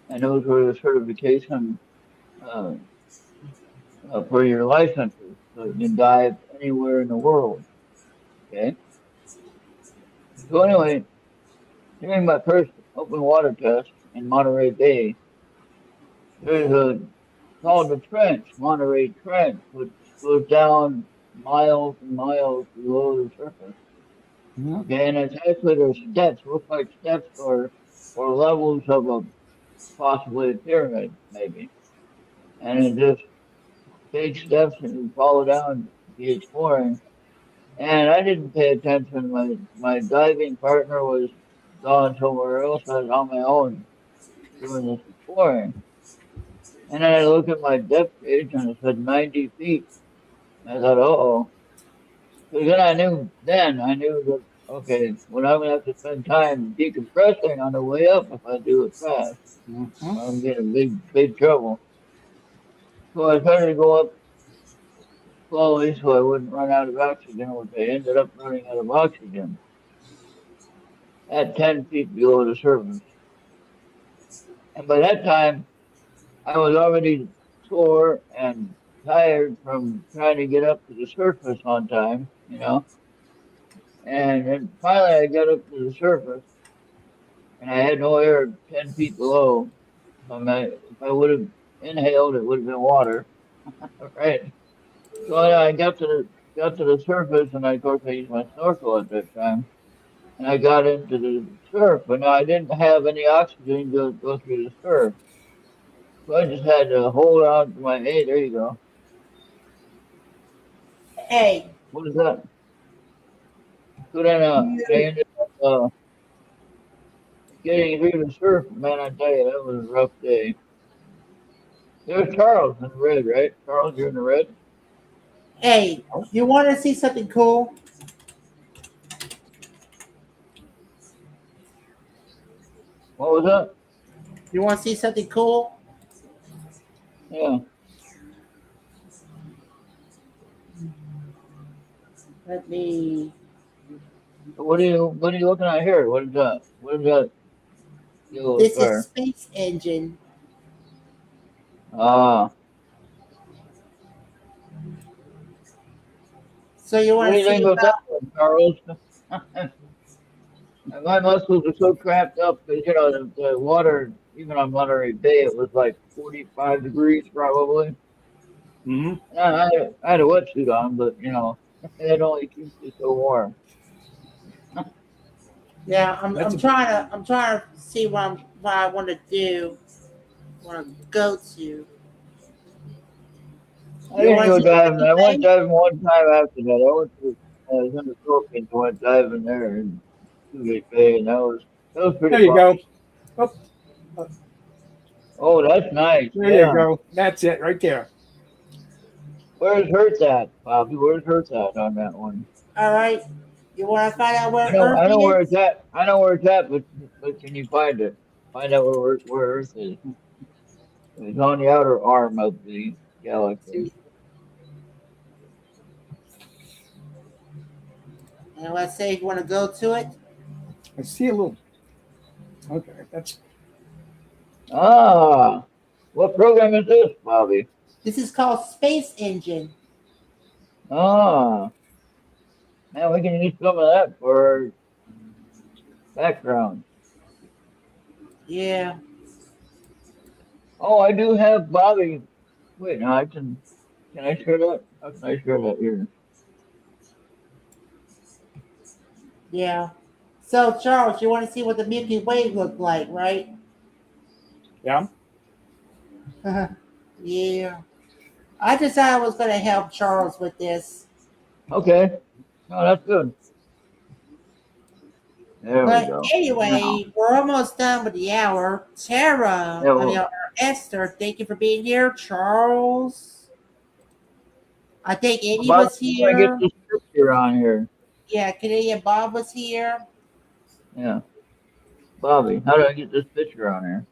and those were the certification uh, for your licenses, so you can dive anywhere in the world. Okay. So anyway, during my first open water test in Monterey Bay, there's a called the trench, Monterey Trench, which goes down miles and miles below the surface. Mm-hmm. Okay, and it's actually there's steps, look like steps or levels of a possibly a pyramid, maybe. And it just takes steps and you follow down, be exploring. And I didn't pay attention. My diving partner was gone somewhere else. I was on my own doing this exploring. And then I looked at my depth gauge and it said 90 feet. I thought, uh-oh. So then I knew that, okay, well, I'm going to have to spend time decompressing on the way up if I do it fast. Mm-hmm. I'm getting big trouble. So I started to go up slowly so I wouldn't run out of oxygen, which I ended up running out of oxygen at 10 feet below the surface. And by that time, I was already sore and tired from trying to get up to the surface on time. And then finally I got up to the surface and I had no air 10 feet below. If I would have inhaled, it would have been water. Right. So I got to the surface and of course I used my snorkel at that time. And I got into the surf, but now I didn't have any oxygen to go through the surf. So I just had to hold on to hey, there you go. Hey, What is that? So then I ended up getting through the surf. Man, I tell you, that was a rough day. There's Charles in the red, right? Charles, you're in the red? Hey, you want to see something cool? What was that? You want to see something cool? Yeah. Let me. What are you looking at here? What is that? What is that yellow This is star? Space Engine. Ah. So you What want do to you think see about that about? one, Charles? My muscles are so cramped up because the water, even on Monterey Bay, it was like 45 degrees probably. Hmm. I had a wetsuit on, but it only keeps you so warm. Yeah, That's I'm a trying to see what I want to do. Want to go to? I You didn't want to go see diving. I went anything? diving one time after that. I was in the Philippines. I went diving there in Subic Bay, and that was pretty There you fun. go. Oh, Oh, that's nice. there you Yeah. go. That's it right there. Where's Hurt at, Bobby? Where's Hurt at on that one? All right. You want to find out I where know, Earth I know where it's is? at. I know where it's at, but can you find it? Find out where Earth is. It's on the outer arm of the galaxy. See, and let's say if you want to go to it. I see a little. Okay, that's Ah, what program is this, Bobby? This is called Space Engine. Ah, man, we can use some of that for background. Yeah. Oh, I do have Bobby. Wait, no, I can. Can I share that? How can I share that here? Yeah. So Charles, you want to see what the Milky Way looked like, right? yeah. Yeah. I decided I was going to help Charles with this. Okay. No, that's good. There we But go. Now, anyway, we're almost done with the hour. Tara, yeah, I mean, well, or Esther, thank you for being here. Charles, I think Eddie Bobby, was how do I get here. this picture on here? Yeah, Canadian Bob was here. Yeah, Bobby, how do I get this picture on here?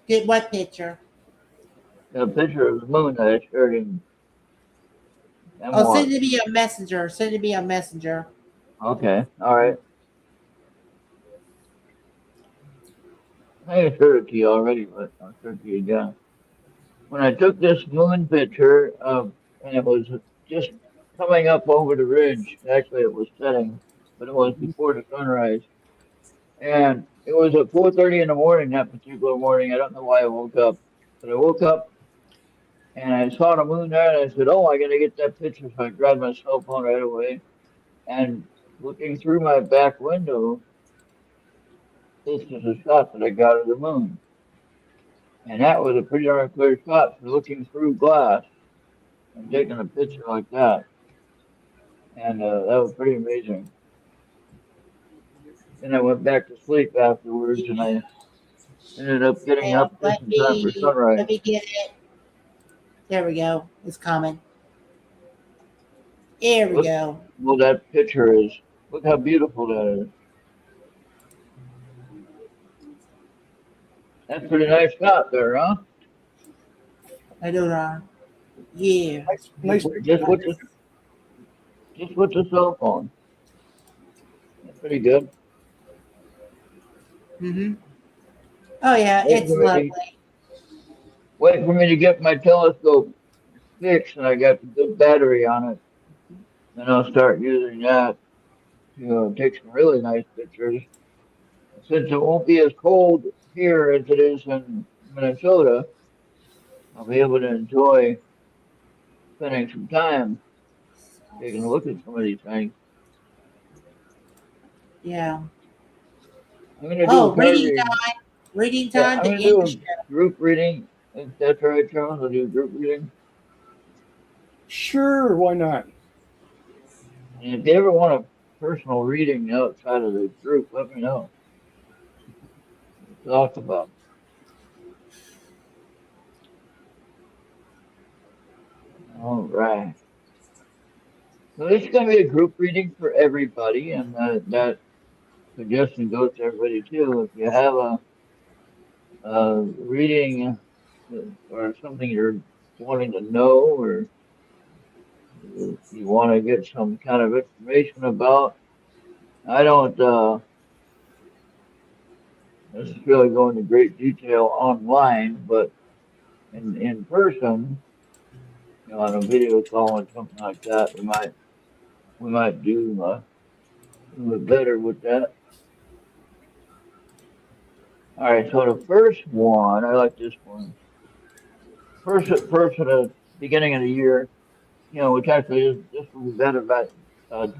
Get what picture? The picture of the moon that I shared in Oh, M1. send it to me on Messenger. Send it to me on Messenger. Okay, all right. I shared it to you already, but I'll share it to you again. When I took this moon picture and it was just coming up over the ridge, actually it was setting, but it was before the sunrise. And it was at 4:30 in the morning that particular morning. I don't know why I woke up, but I woke up and I saw the moon there, and I said, "Oh, I gotta get that picture." So I grabbed my cell phone right away, and looking through my back window, this is a shot that I got of the moon, and that was a pretty darn clear shot for looking through glass and taking a picture like that, and that was pretty amazing. Then I went back to sleep afterwards, and I ended up getting And up just in time for let sunrise. me get it. There we go. It's coming. There we Look, go. well, that picture is. Look how beautiful that is. That's a pretty nice shot there, huh? I do not. Yeah. Nice Just picture. with the cell phone. That's pretty good. Mm-hmm. Oh yeah, Wait it's for me to lovely. wait for me to get my telescope fixed, and I got a good battery on it. Then I'll start using that to take some really nice pictures. Since it won't be as cold here as it is in Minnesota, I'll be able to enjoy spending some time taking a look at some of these things. Yeah. I'm gonna do a Oh, card reading reading. time. Reading Yeah, time I'm to gonna end do the a show. group reading. If that's right, Charles. I'll do a group reading. Sure, why not? And if you ever want a personal reading outside of the group, let me know. We'll talk about. All right. So this is going to be a group reading for everybody, and that suggestion goes to everybody too. If you have a reading or something you're wanting to know, or if you want to get some kind of information about, I don't necessarily go into great detail online, but in person, on a video call and something like that, we might do a little bit better with that. All right, so the first one, I like this one. First at the beginning of the year, which actually is this will be better about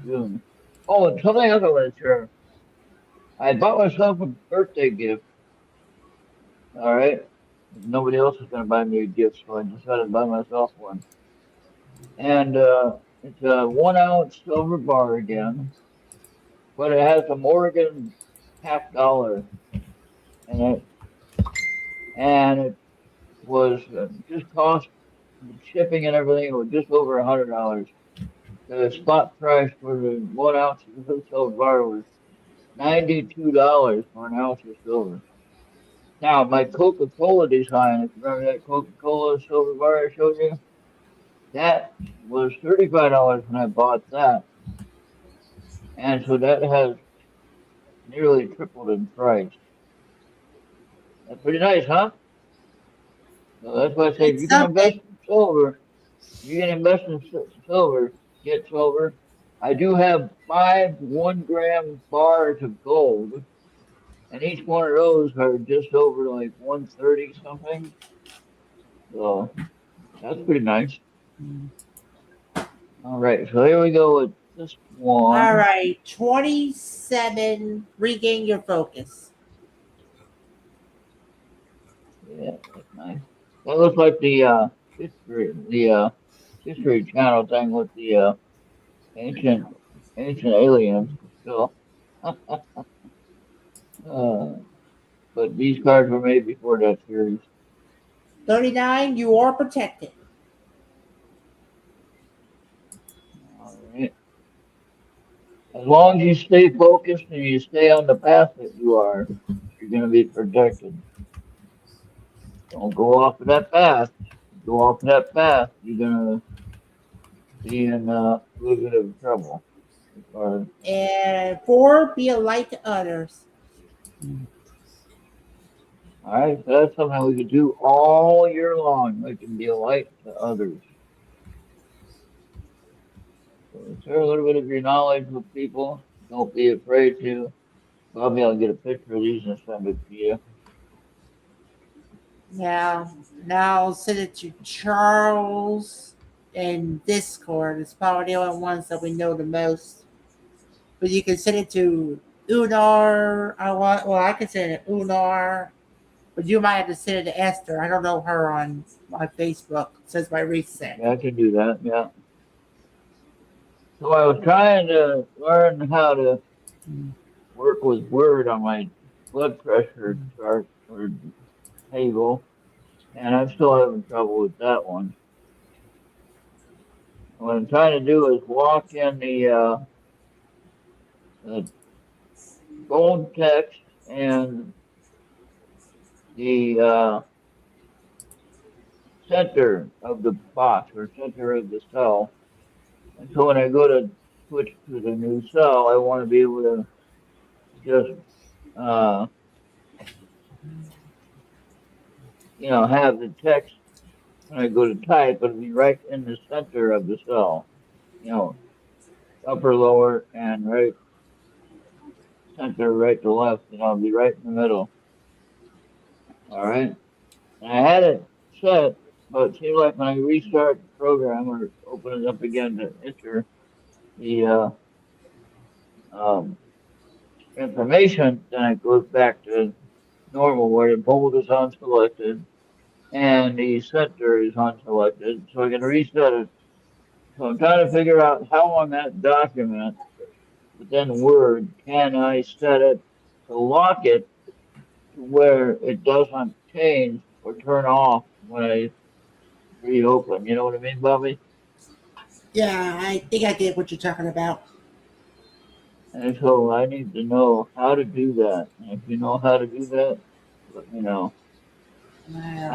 June. Oh, and something else I want to share. I bought myself a birthday gift. All right, nobody else is going to buy me a gift, so I decided to buy myself one. And it's a 1 ounce silver bar again, but it has a Morgan $half in it, and it was just cost shipping and everything. It was just over $100. The spot price for the 1 ounce of the silver bar was $92 for an ounce of silver. Now, my Coca-Cola design, if you remember that Coca-Cola silver bar I showed you, that was $35 when I bought that. And so that has nearly tripled in price. That's pretty nice, huh? So that's why I say if It's you can invest something. in silver, you can invest in silver, get silver. I do have 5 1 gram bars of gold, and each one of those are just over like 130 something. So that's pretty nice. All right, so here we go with this All one. right, 27. Regain your focus. Yeah, that's nice. That looks like the history channel thing with the ancient ancient aliens still. Uh, but these cards were made before that series. 39. You are protected. All right. As long as you stay focused and you stay on the path that you are, you're going to be protected. Don't go off of that path. Go off of that path, you're going to be in a little bit of trouble. Or, And 4. Be a light to others. all right, so that's something we can do all year long. We can be a light to others. So share a little bit of your knowledge with people. Don't be afraid to. Bobby, I'll get a picture of these and send it to you. Now I'll send it to Charles and Discord. It's probably the only ones that we know the most. But you can send it to Unar. I can send it to Unar, but you might have to send it to Esther. I don't know her on my Facebook. It says my recent. Yeah, I can do that. Yeah. So I was trying to learn how to work with Word on my blood pressure chart or table, and I'm still having trouble with that one. What I'm trying to do is walk in the bold text and the center of the box or center of the cell. And so when I go to switch to the new cell, I want to be able to just uh, have the text when I go to type, it'll be right in the center of the cell, you know, upper, lower, and right center, right to left, it'll be right in the middle. All right. And I had it set, but it seems like when I restart the program or open it up again to enter the um, information, then it goes back to normal where the bold is unselected and the center is unselected. So I can reset it. So I'm trying to figure out how on that document within Word can I set it to lock it to where it doesn't change or turn off when I reopen. You know what I mean, Bobby? Yeah, I think I get what you're talking about. And so I need to know how to do that. And if you know how to do that, let me know. Yeah.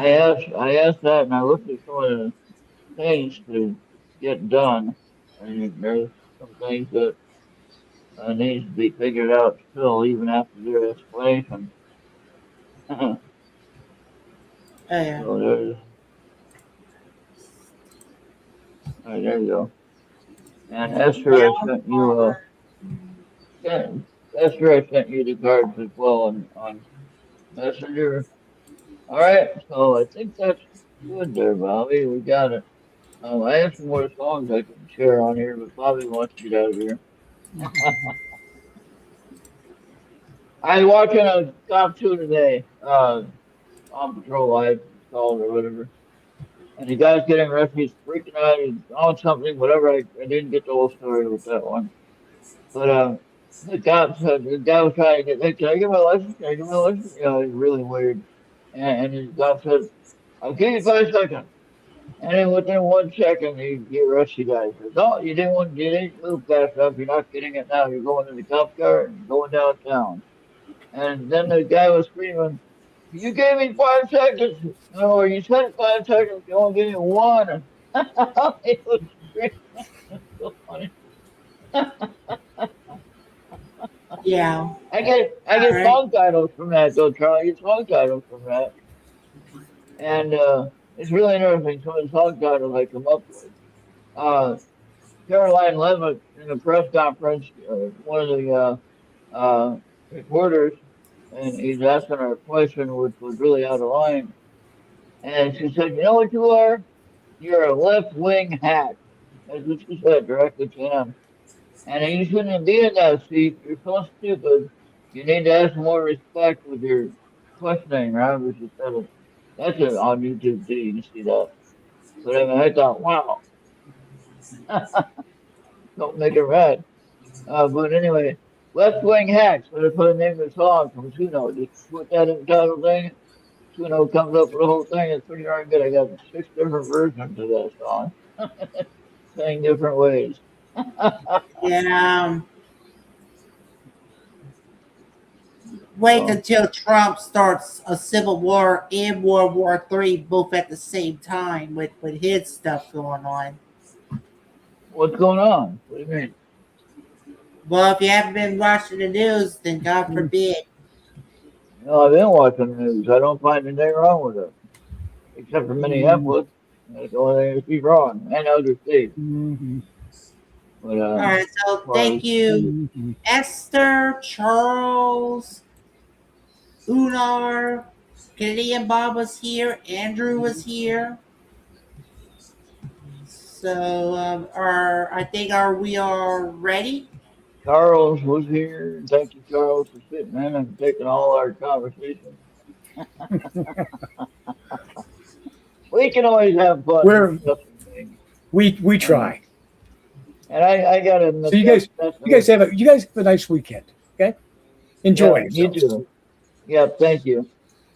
I asked that and I looked at some of the things to get done. And there's some things that needs to be figured out still, even after their explanation. So Yeah. there's, all right, there you go. And Esther, I Down sent you forward. yeah, Esther, I sent you the cards as well on Messenger. All right, so I think that's good there, Bobby. We got it. I have some more songs I can share on here, but Bobby wants to get out of here. I was watching a cop two today, on patrol live, it's called or whatever. And the guy's getting arrested, he's freaking out, he's on something, whatever. I didn't get the whole story with that one. But the cop said the guy was trying to get, hey, can I get my license? Can I get my license? You know, he's really weird. And the cop said, I'll give you 5 seconds. And then within 1 second, he arrests you guys. Says, no, you didn't move fast enough. You're not getting it now. You're going to the cop car and going downtown. And then the guy was screaming, you gave me 5 seconds. No, you said 5 seconds. You only gave me one. It was screaming. So funny. Yeah. I All get right. song titles from that though, Charlie. I get song titles from that. And it's really interesting some of the song titles I come up with. Uh, Caroline Levitt in a press conference, one of the reporters, and he's asking her a question which was really out of line. And she said, you know what you are? You're a left wing hack. That's what she said directly to him. And you shouldn't be in that seat. You're so stupid. You need to have some more respect with your questioning, right? Which she said it. That's it on YouTube too. You can see that. But I mean, I thought, wow, don't make it right. But anyway, left wing hacks. So they put the name of the song from Suno. Just put that in the title thing. Suno comes up with the whole thing. It's pretty darn good. I got 6 different versions of that song, saying different ways. Yeah. Wait So, until Trump starts a civil war and World War III both at the same time with his stuff going on. what's going on? What do you mean? Well, if you haven't been watching the news, then God forbid. No, I've been watching the news. I don't find anything wrong with it, except for Minneapolis. That's the only thing I see wrong, and other states. But All right, so well, thank you, Esther, Charles, Unar, Canadian Bob was here, Andrew was here. So, I think we are ready. Charles was here. Thank you, Charles, for sitting in and taking all our conversations. We can always have fun We're- discussing things. We try. And I got to admit, So you guys have a nice weekend. Okay, enjoy yeah, you yourselves. do. Yeah, thank you.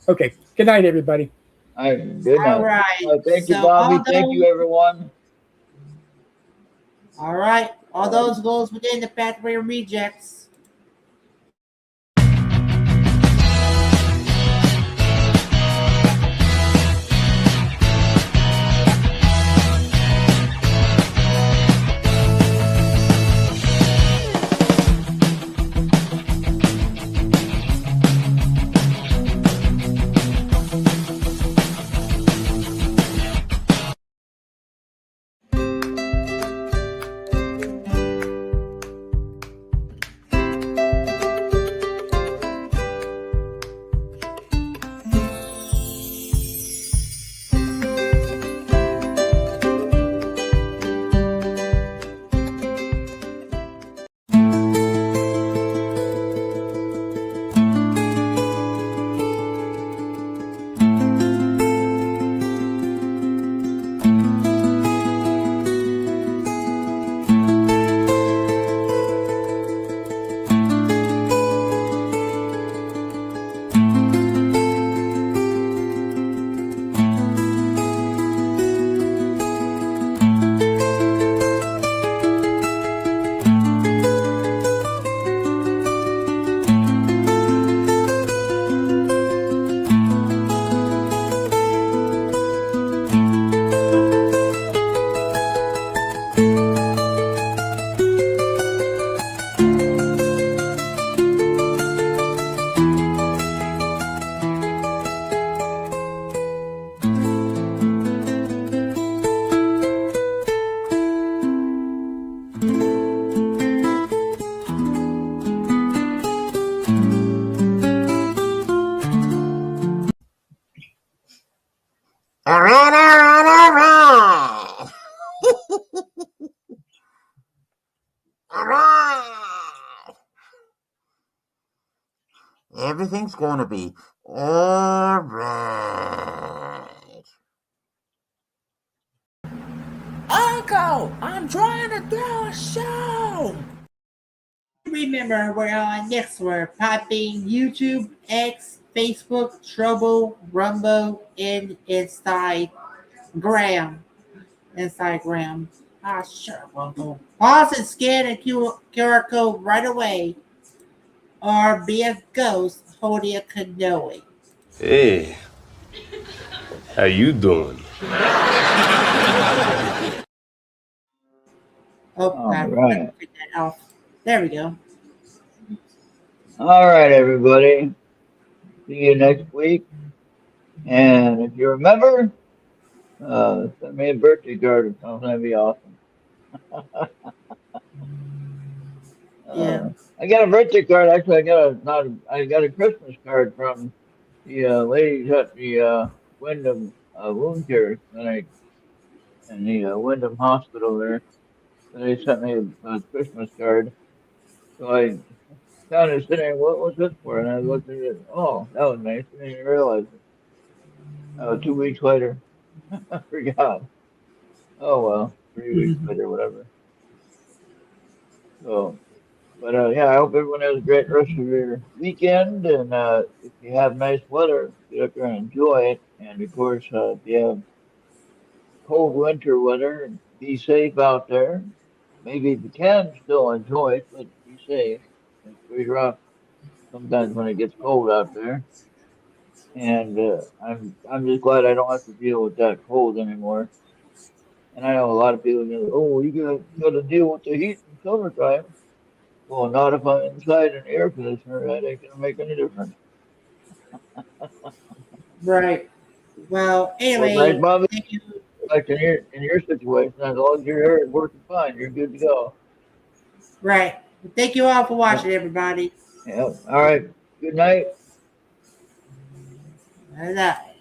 Okay. Good night, everybody. All right, good All night. right. Thank you, So Bobby. Thank you, everyone. All right. All those goes within the pathway of rejects. everything's going to be all right. Uncle, I'm trying to throw a show. Remember, we're on Nextware, Podbean, YouTube, X, Facebook, Trouble, Rumble, and Instagram. Sure, Uncle. Pause and scan a QR code right away, or be a ghost holding a canoe. Hey, how you doing? Oh, All I right. put that off. There we go. All right, everybody. See you next week. And if you remember, send me a birthday card or something. That'd be awesome. Yeah. I got a birthday card. Actually, I got a Christmas card from the ladies at the Wyndham Wound Care Clinic in the Wyndham Hospital there. So they sent me a Christmas card. So I kind of sitting, what was this for? And I looked at it. Oh, that was nice. I didn't even realize it. 2 weeks later, I forgot. Oh well, 3 weeks later, whatever. So, but yeah, I hope everyone has a great rest of your weekend. And if you have nice weather, get up there and enjoy it. And of course, if you have cold winter weather, be safe out there. Maybe if you can still enjoy it, but be safe. It's pretty rough sometimes when it gets cold out there. And I'm just glad I don't have to deal with that cold anymore. And I know a lot of people go, "Oh, you got to deal with the heat in summertime." Well, not if I'm inside an air conditioner. That ain't gonna make any difference. Right. Well, Well, right, anyway, Bobby. thank you. Like in your situation, as long as your hair is working fine, you're good to go. Right. Thank you all for watching, everybody. Yeah. All right. Good night. Bye.